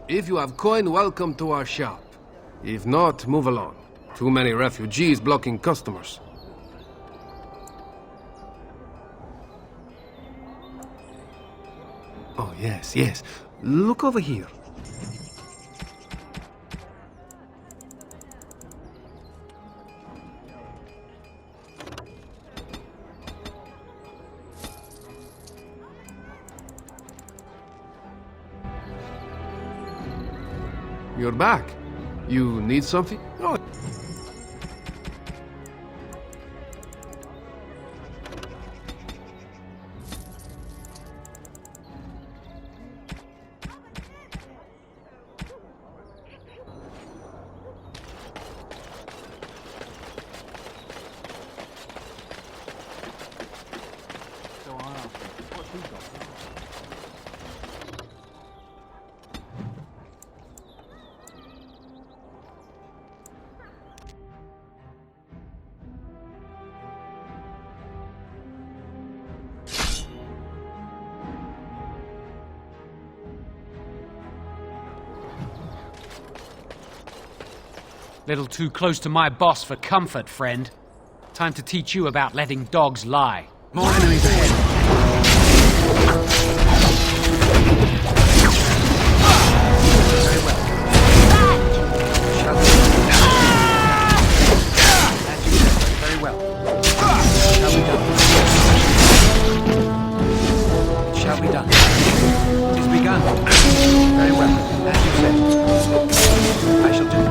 If you have coin, welcome to our shop. If not, move along. Too many refugees blocking customers. Oh, yes, yes. Look over here. You're back. You need something? Oh. Little too close to my boss for comfort, friend. Time to teach you about letting dogs lie. More enemies ahead. Very well. As you said, very well. Shall be done. It shall be done. It is begun. Very well. As you said. I shall do it.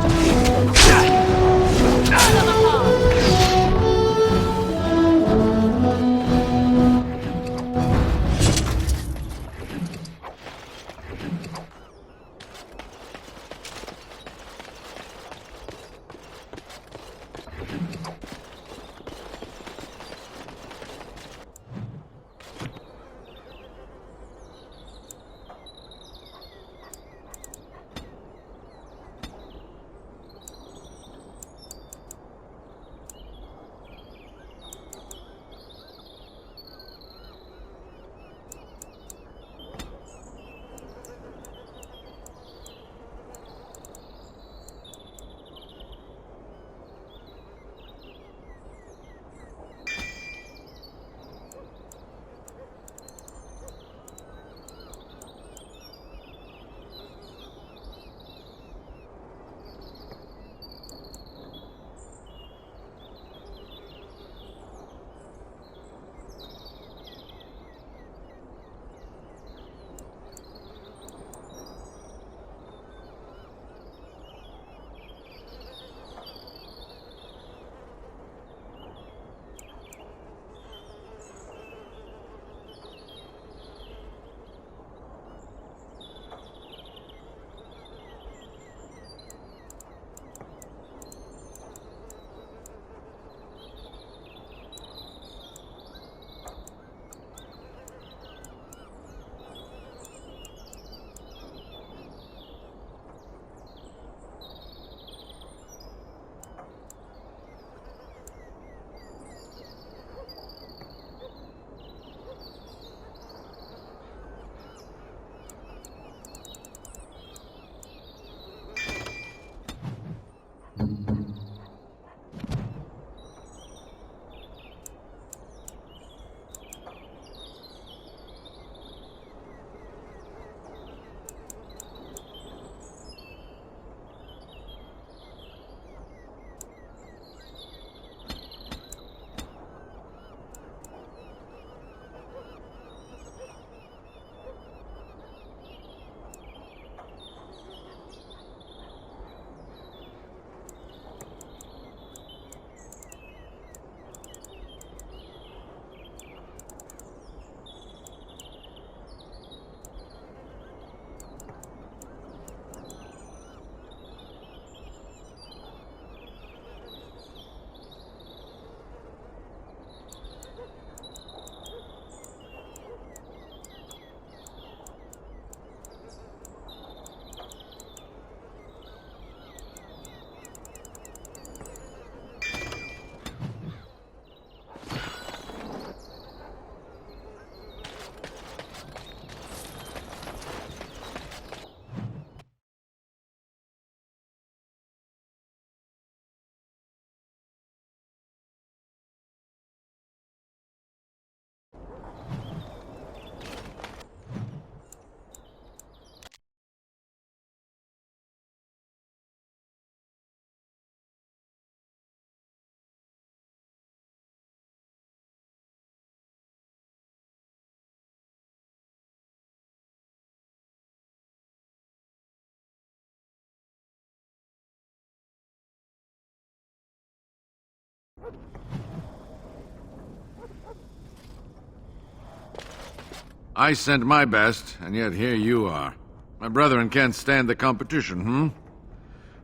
I sent my best, and yet here you are. My brethren can't stand the competition, hmm?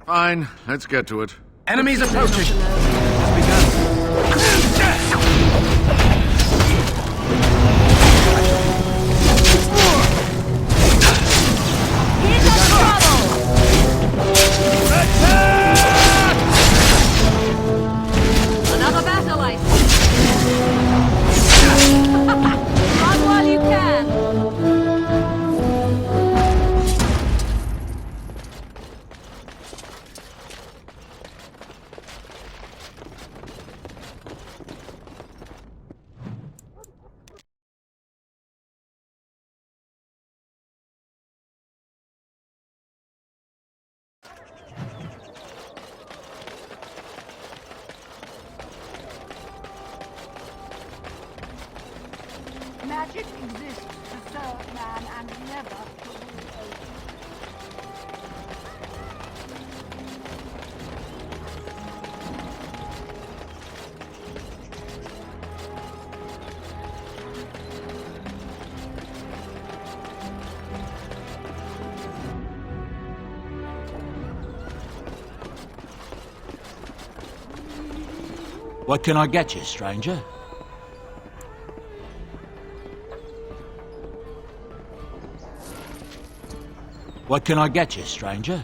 Fine, let's get to it. Enemies approaching! Another battle, I run while you can! Magic exists to serve man and never to rule over. What can I get you, stranger? What can I get you, stranger?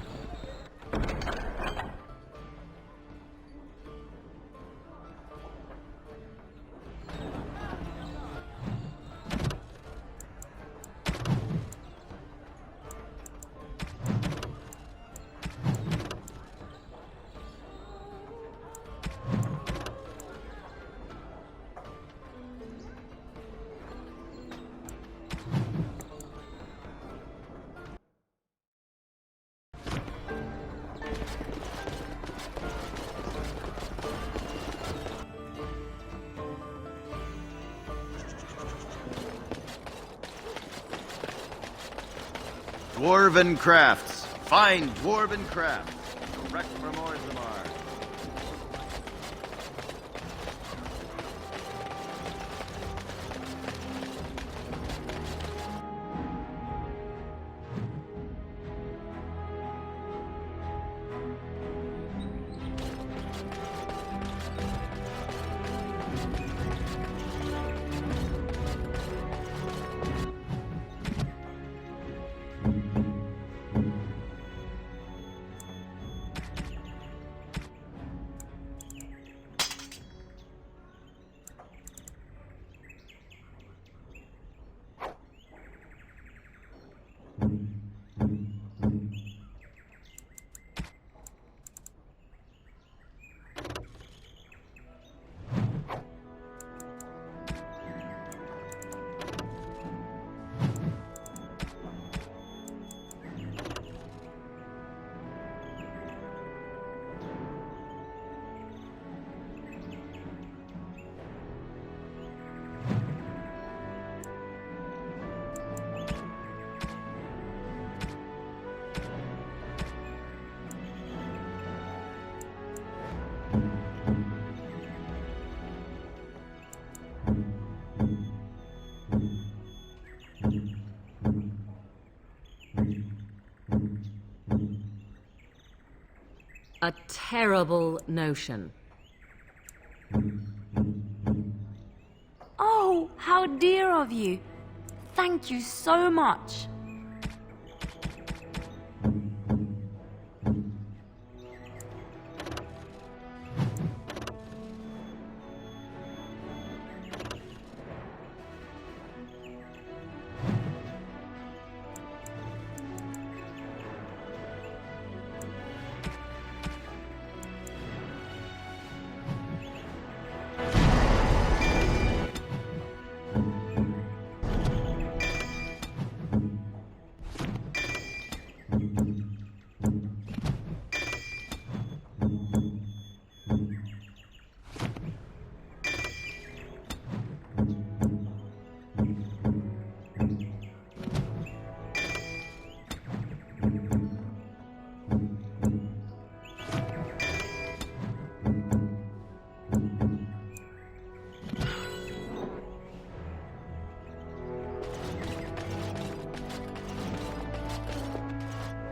Dwarven crafts. Fine dwarven crafts. Direct from Orzammar. A terrible notion. Oh, how dear of you. Thank you so much.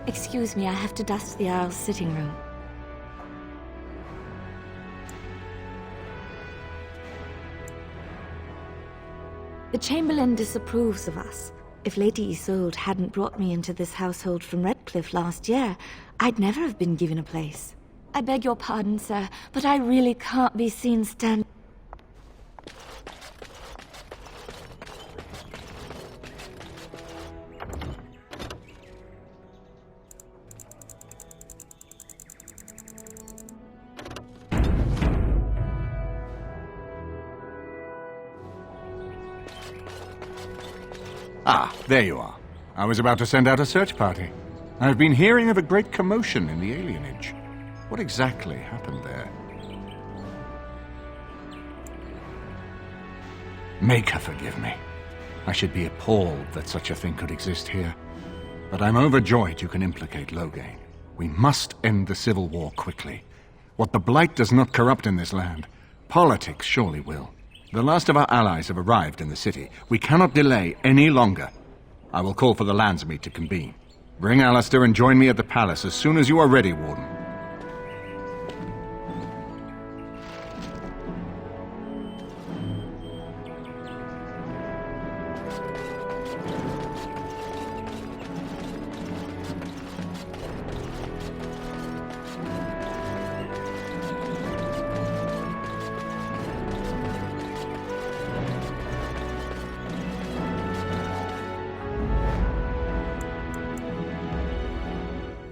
Excuse me, I have to dust the Earl's sitting room. The Chamberlain disapproves of us. If Lady Isolde hadn't brought me into this household from Redcliffe last year, I'd never have been given a place. I beg your pardon, sir, but I really can't be seen standing. Ah, there you are. I was about to send out a search party. I've been hearing of a great commotion in the alienage. What exactly happened there? Make her forgive me. I should be appalled that such a thing could exist here. But I'm overjoyed you can implicate Loghain. We must end the civil war quickly. What the Blight does not corrupt in this land, politics surely will. The last of our allies have arrived in the city. We cannot delay any longer. I will call for the Landsmeet to convene. Bring Alistair and join me at the palace as soon as you are ready, Warden.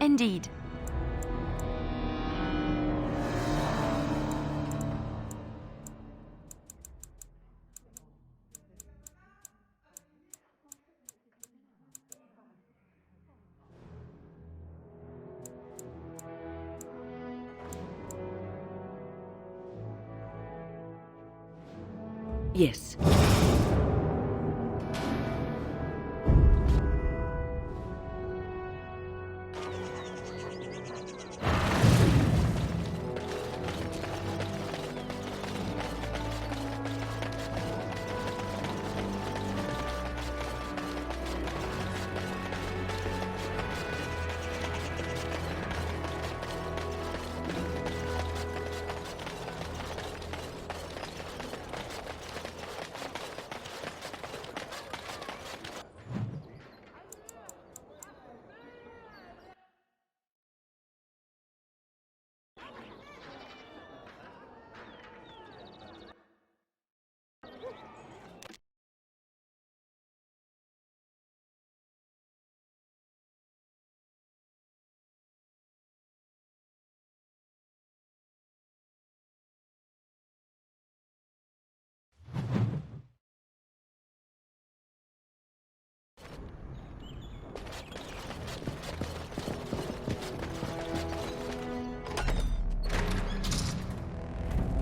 Indeed. Yes.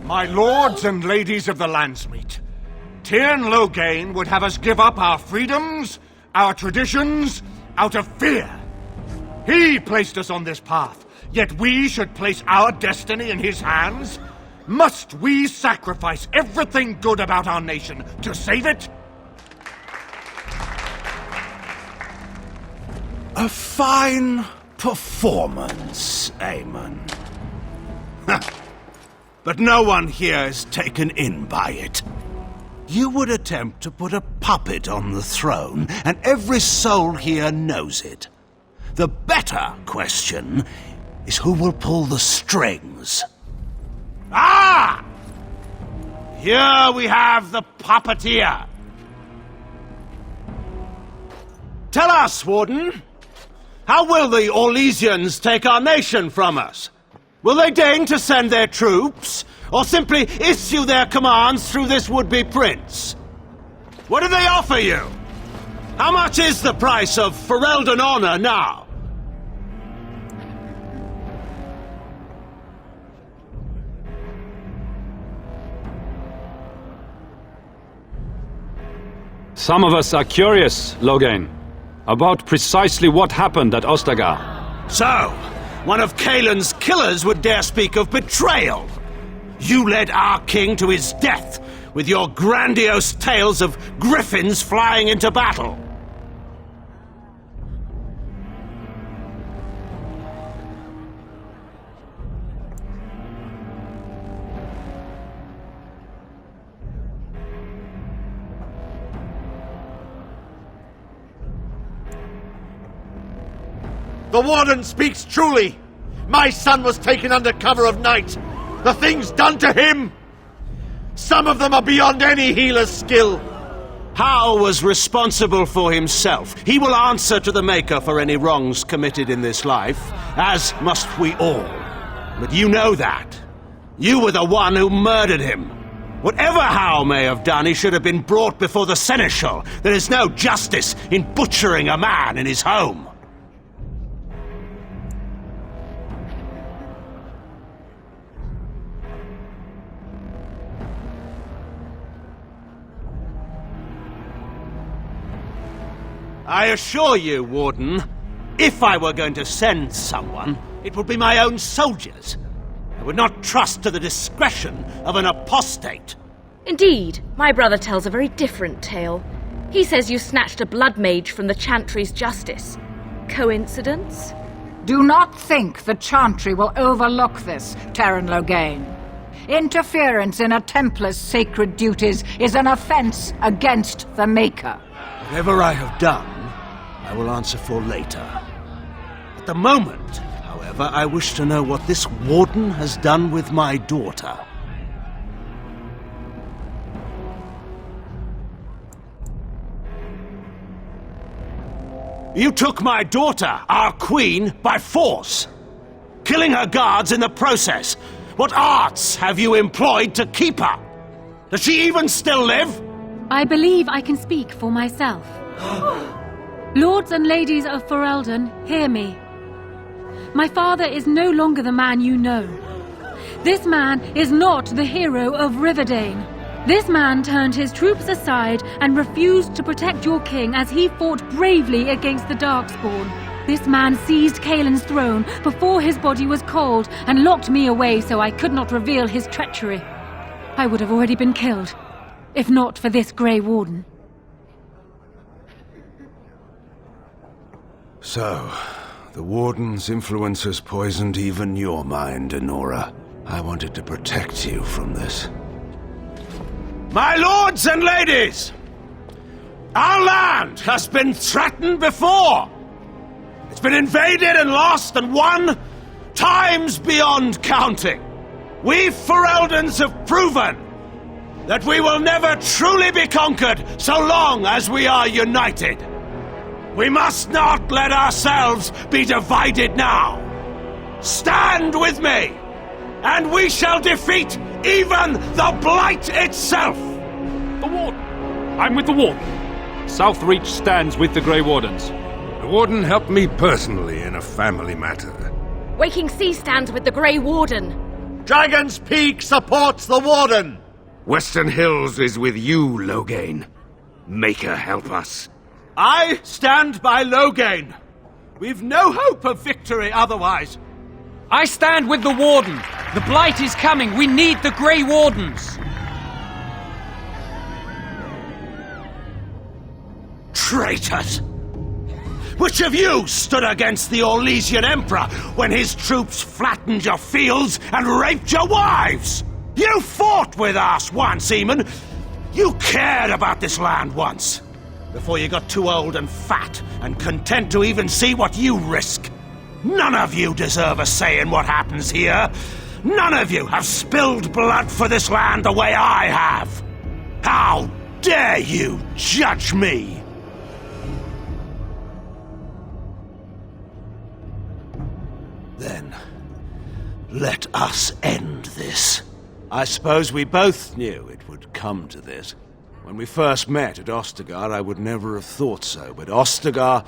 My lords and ladies of the Landsmeet, Tyrn Loghain would have us give up our freedoms, our traditions, out of fear. He placed us on this path, yet we should place our destiny in his hands? Must we sacrifice everything good about our nation to save it? A fine performance, Aemon. But no one here is taken in by it. You would attempt to put a puppet on the throne, and every soul here knows it. The better question is who will pull the strings. Ah! Here we have the puppeteer. Tell us, Warden, how will the Orlesians take our nation from us? Will they deign to send their troops, or simply issue their commands through this would-be prince? What do they offer you? How much is the price of Ferelden honor now? Some of us are curious, Loghain, about precisely what happened at Ostagar. So, one of Kaelin's killers would dare speak of betrayal. You led our king to his death with your grandiose tales of griffins flying into battle. The Warden speaks truly! My son was taken under cover of night! The things done to him! Some of them are beyond any healer's skill! Hal was responsible for himself. He will answer to the Maker for any wrongs committed in this life, as must we all. But you know that. You were the one who murdered him. Whatever Hal may have done, he should have been brought before the Seneschal. There is no justice in butchering a man in his home. I assure you, Warden, if I were going to send someone, it would be my own soldiers. I would not trust to the discretion of an apostate. Indeed, my brother tells a very different tale. He says you snatched a blood mage from the Chantry's justice. Coincidence? Do not think the Chantry will overlook this, Terran Loghain. Interference in a Templar's sacred duties is an offense against the Maker. Whatever I have done, I will answer for later. At the moment, however, I wish to know what this Warden has done with my daughter. You took my daughter, our queen, by force, killing her guards in the process. What arts have you employed to keep her? Does she even still live? I believe I can speak for myself. Lords and ladies of Ferelden, hear me. My father is no longer the man you know. This man is not the hero of Riverdane. This man turned his troops aside and refused to protect your king as he fought bravely against the Darkspawn. This man seized Kaelin's throne before his body was cold and locked me away so I could not reveal his treachery. I would have already been killed, if not for this Grey Warden. So, the Warden's influence has poisoned even your mind, Enora. I wanted to protect you from this. My lords and ladies! Our land has been threatened before! It's been invaded and lost and won times beyond counting. We Fereldans have proven that we will never truly be conquered so long as we are united. We must not let ourselves be divided now. Stand with me, and we shall defeat even the Blight itself! The Warden! I'm with the Warden. Southreach stands with the Grey Wardens. The Warden helped me personally in a family matter. Waking Sea stands with the Grey Warden. Dragon's Peak supports the Warden! Western Hills is with you, Loghain. Maker help us. I stand by Loghain. We've no hope of victory otherwise. I stand with the Warden. The Blight is coming. We need the Grey Wardens. Traitors! Which of you stood against the Orlesian Emperor when his troops flattened your fields and raped your wives? You fought with us once, Eamon. You cared about this land once. Before you got too old and fat and content to even see what you risk. None of you deserve a say in what happens here. None of you have spilled blood for this land the way I have. How dare you judge me? Then, let us end this. I suppose we both knew it would come to this. When we first met at Ostagar, I would never have thought so, but Ostagar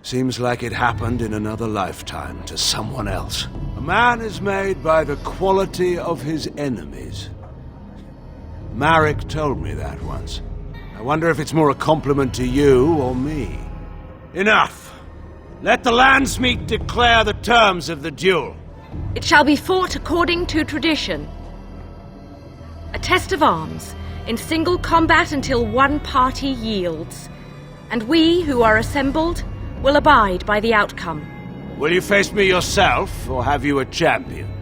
seems like it happened in another lifetime to someone else. A man is made by the quality of his enemies. Marek told me that once. I wonder if it's more a compliment to you or me. Enough! Let the Landsmeet declare the terms of the duel. It shall be fought according to tradition. A test of arms, in single combat until one party yields. And we, who are assembled, will abide by the outcome. Will you face me yourself, or have you a champion?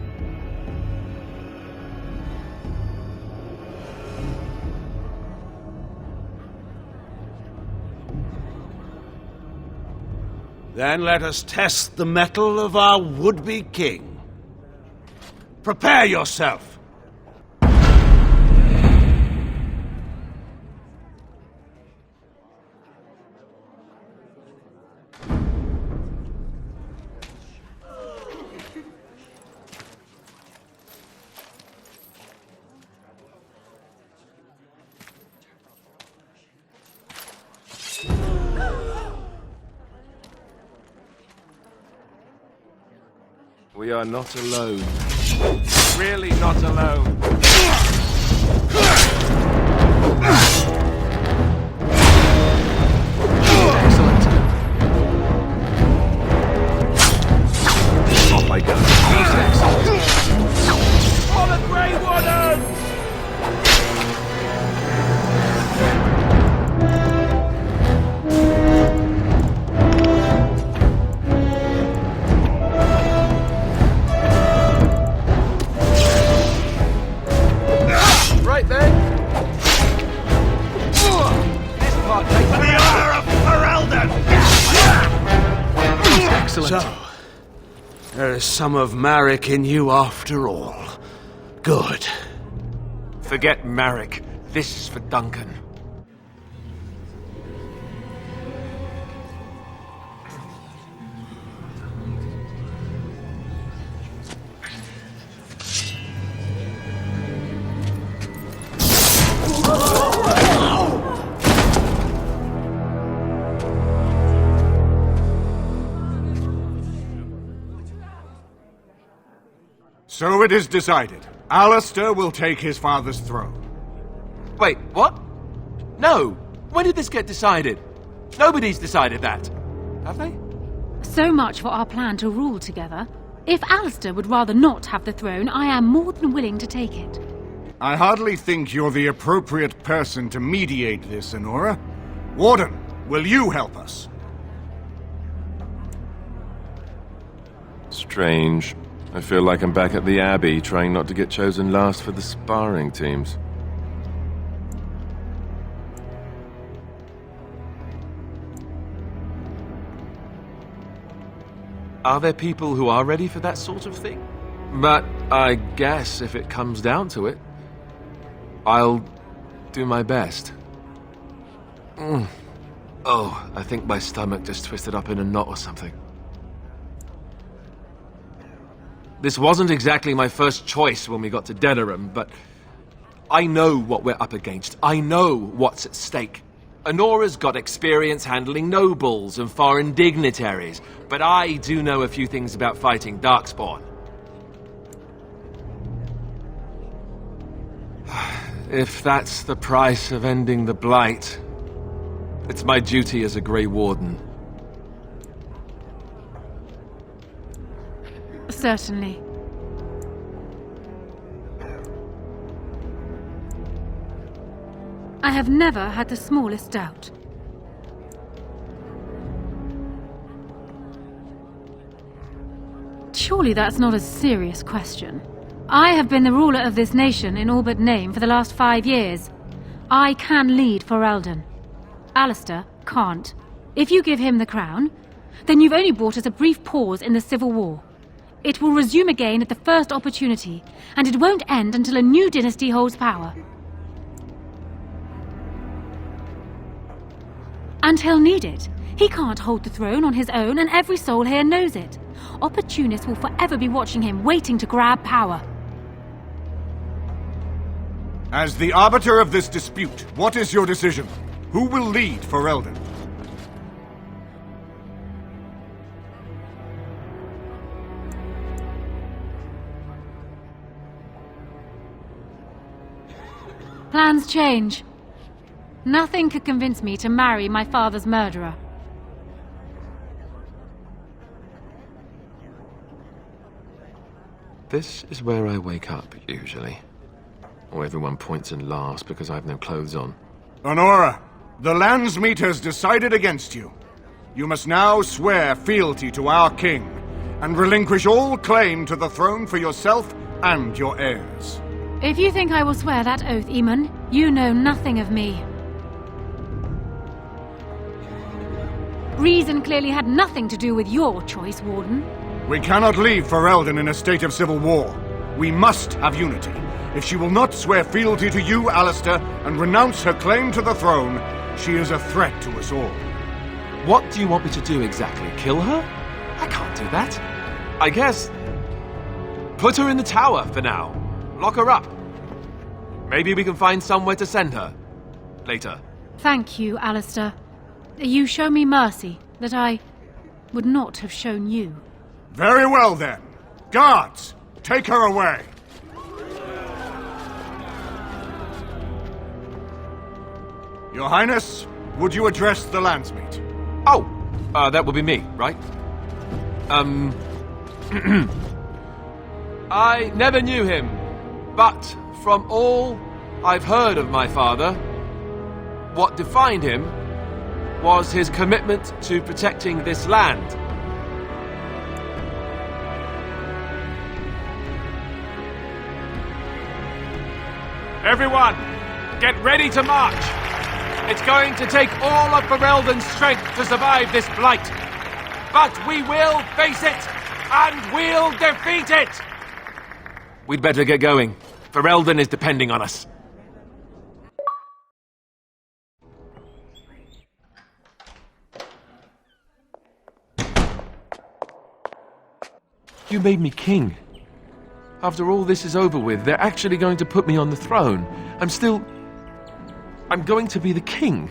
Then let us test the mettle of our would-be king. Prepare yourself! We are not alone. Really not alone. Excellent. Off I go. He's excellent. For the Grey Warden! Right then. This part takes the honor of Ferelden. Excellent. So, there is some of Marek in you after all. Good. Forget Marek. This is for Duncan. So it is decided. Alistair will take his father's throne. Wait, what? No! When did this get decided? Nobody's decided that. Have they? So much for our plan to rule together. If Alistair would rather not have the throne, I am more than willing to take it. I hardly think you're the appropriate person to mediate this, Anora. Warden, will you help us? Strange. I feel like I'm back at the Abbey, trying not to get chosen last for the sparring teams. Are there people who are ready for that sort of thing? But I guess if it comes down to it, I'll do my best. Oh, I think my stomach just twisted up in a knot or something. This wasn't exactly my first choice when we got to Denerim, but I know what we're up against. I know what's at stake. Anora's got experience handling nobles and foreign dignitaries, but I do know a few things about fighting Darkspawn. If that's the price of ending the Blight, it's my duty as a Grey Warden. Certainly. I have never had the smallest doubt. Surely that's not a serious question. I have been the ruler of this nation in all but name for the last 5 years. I can lead Ferelden. Alistair can't. If you give him the crown, then you've only brought us a brief pause in the civil war. It will resume again at the first opportunity, and it won't end until a new dynasty holds power. And he'll need it. He can't hold the throne on his own, and every soul here knows it. Opportunists will forever be watching him, waiting to grab power. As the arbiter of this dispute, what is your decision? Who will lead Ferelden? Plans change. Nothing could convince me to marry my father's murderer. This is where I wake up, usually. Or everyone points and laughs because I have no clothes on. Anora, the Landsmeet has decided against you. You must now swear fealty to our king, and relinquish all claim to the throne for yourself and your heirs. If you think I will swear that oath, Eamon, you know nothing of me. Reason clearly had nothing to do with your choice, Warden. We cannot leave Ferelden in a state of civil war. We must have unity. If she will not swear fealty to you, Alistair, and renounce her claim to the throne, she is a threat to us all. What do you want me to do exactly? Kill her? I can't do that. I guess... put her in the tower for now. Lock her up. Maybe we can find somewhere to send her. Later. Thank you, Alistair. You show me mercy that I would not have shown you. Very well, then. Guards, take her away. Your Highness, would you address the Landsmeet? Oh, that would be me, right? I never knew him, but from all I've heard of my father, what defined him was his commitment to protecting this land. Everyone, get ready to march! It's going to take all of Ferelden's strength to survive this blight. But we will face it, and we'll defeat it! We'd better get going. Ferelden is depending on us. You made me king. After all this is over with, they're actually going to put me on the throne. I'm going to be the king.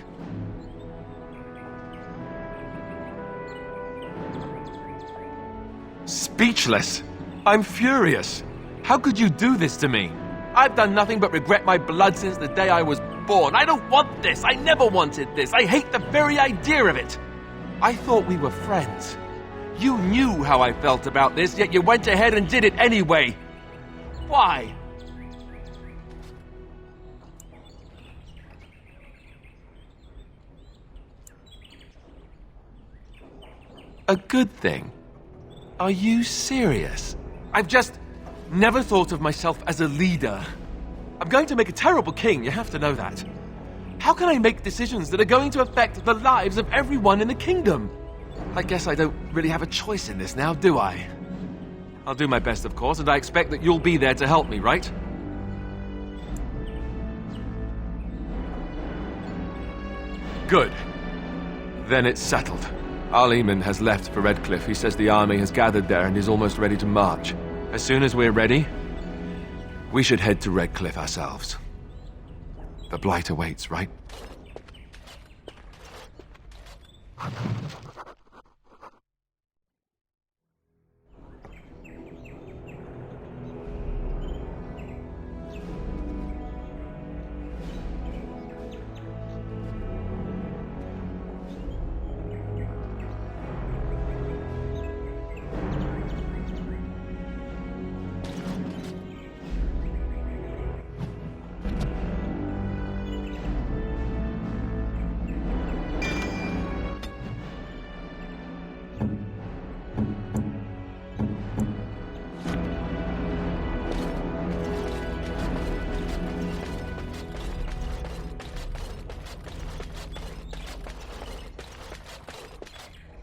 Speechless. I'm furious. How could you do this to me? I've done nothing but regret my blood since the day I was born. I don't want this. I never wanted this. I hate the very idea of it. I thought we were friends. You knew how I felt about this, yet you went ahead and did it anyway. Why? A good thing? Are you serious? I've just never thought of myself as a leader. I'm going to make a terrible king, you have to know that. How can I make decisions that are going to affect the lives of everyone in the kingdom? I guess I don't really have a choice in this now, do I? I'll do my best, of course, and I expect that you'll be there to help me, right? Good. Then it's settled. Arleman has left for Redcliffe. He says the army has gathered there and is almost ready to march. As soon as we're ready, we should head to Redcliffe ourselves. The blight awaits, right?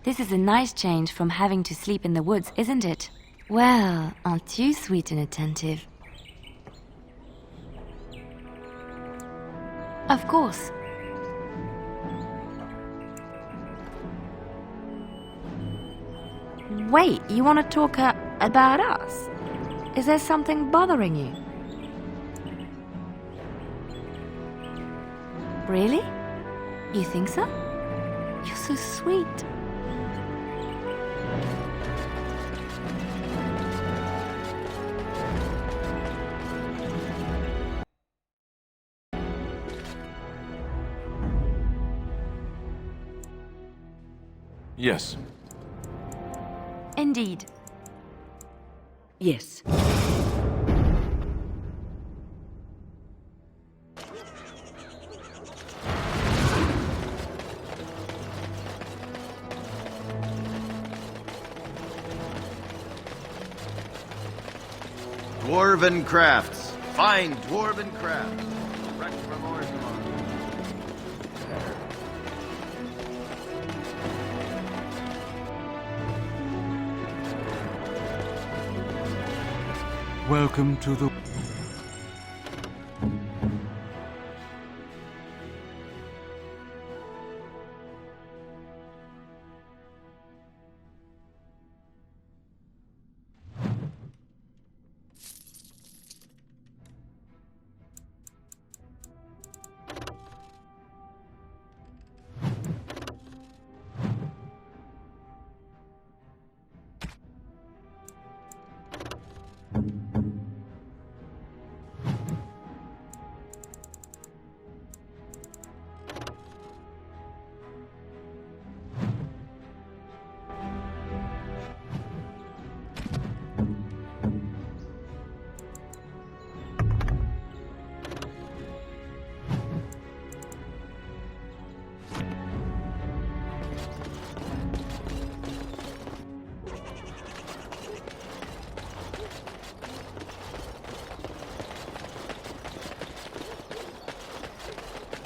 This is a nice change from having to sleep in the woods, isn't it? Well, aren't you sweet and attentive? Of course. Wait, you want to talk about us? Is there something bothering you? Really? You think so? You're so sweet. Yes. Indeed. Yes. Dwarven crafts. Fine dwarven crafts. Direct from Orzammar. welcome to the...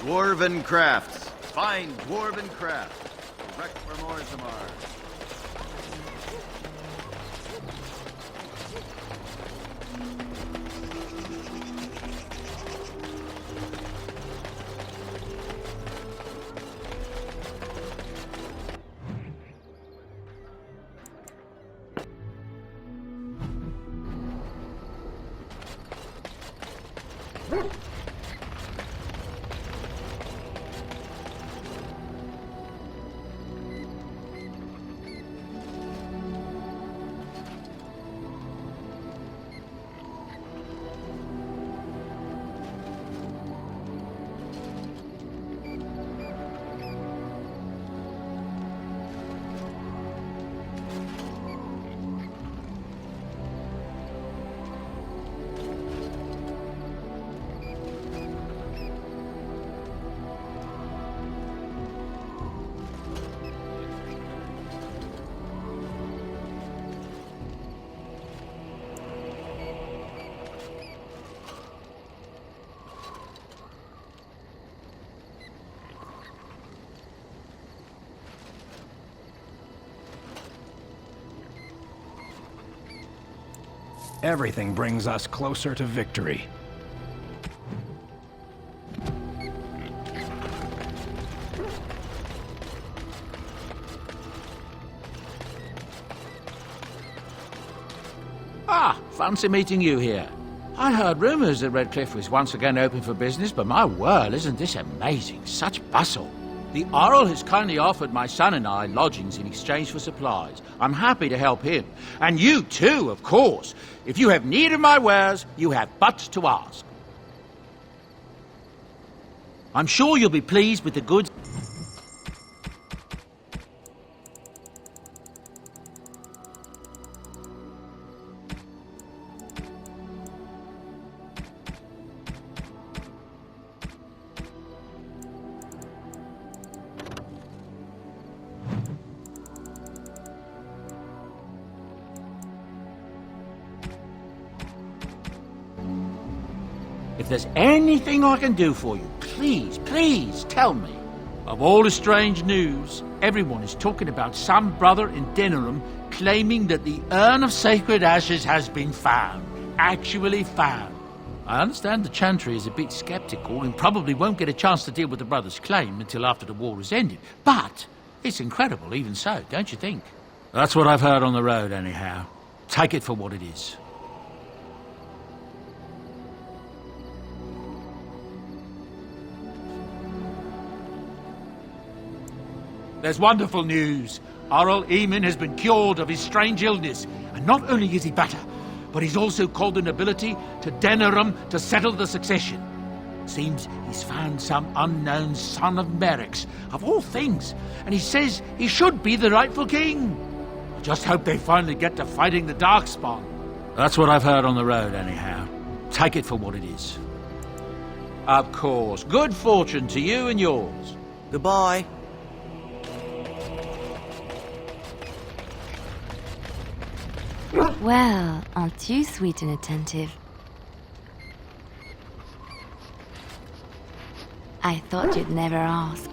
Dwarven crafts. Fine dwarven crafts. Direct from Orzammar. Everything brings us closer to victory. Ah, fancy meeting you here. I heard rumours that Redcliffe was once again open for business, but my word, isn't this amazing? Such bustle. The Earl has kindly offered my son and I lodgings in exchange for supplies. I'm happy to help him. And you too, of course. If you have need of my wares, you have but to ask. I'm sure you'll be pleased with the goods. If there's anything I can do for you, please, please tell me. Of all the strange news, everyone is talking about some brother in Denerim claiming that the urn of sacred ashes has been found. Actually found. I understand the Chantry is a bit skeptical and probably won't get a chance to deal with the brother's claim until after the war is ended. But it's incredible even so, don't you think? That's what I've heard on the road anyhow. Take it for what it is. There's wonderful news. Earl Eamon has been cured of his strange illness, and not only is he better, but he's also called the nobility to Denerim to settle the succession. Seems he's found some unknown son of Merrick's, of all things, and he says he should be the rightful king. I just hope they finally get to fighting the Darkspawn. That's what I've heard on the road anyhow. Take it for what it is. Of course. Good fortune to you and yours. Goodbye. Well, aren't you sweet and attentive? I thought you'd never ask.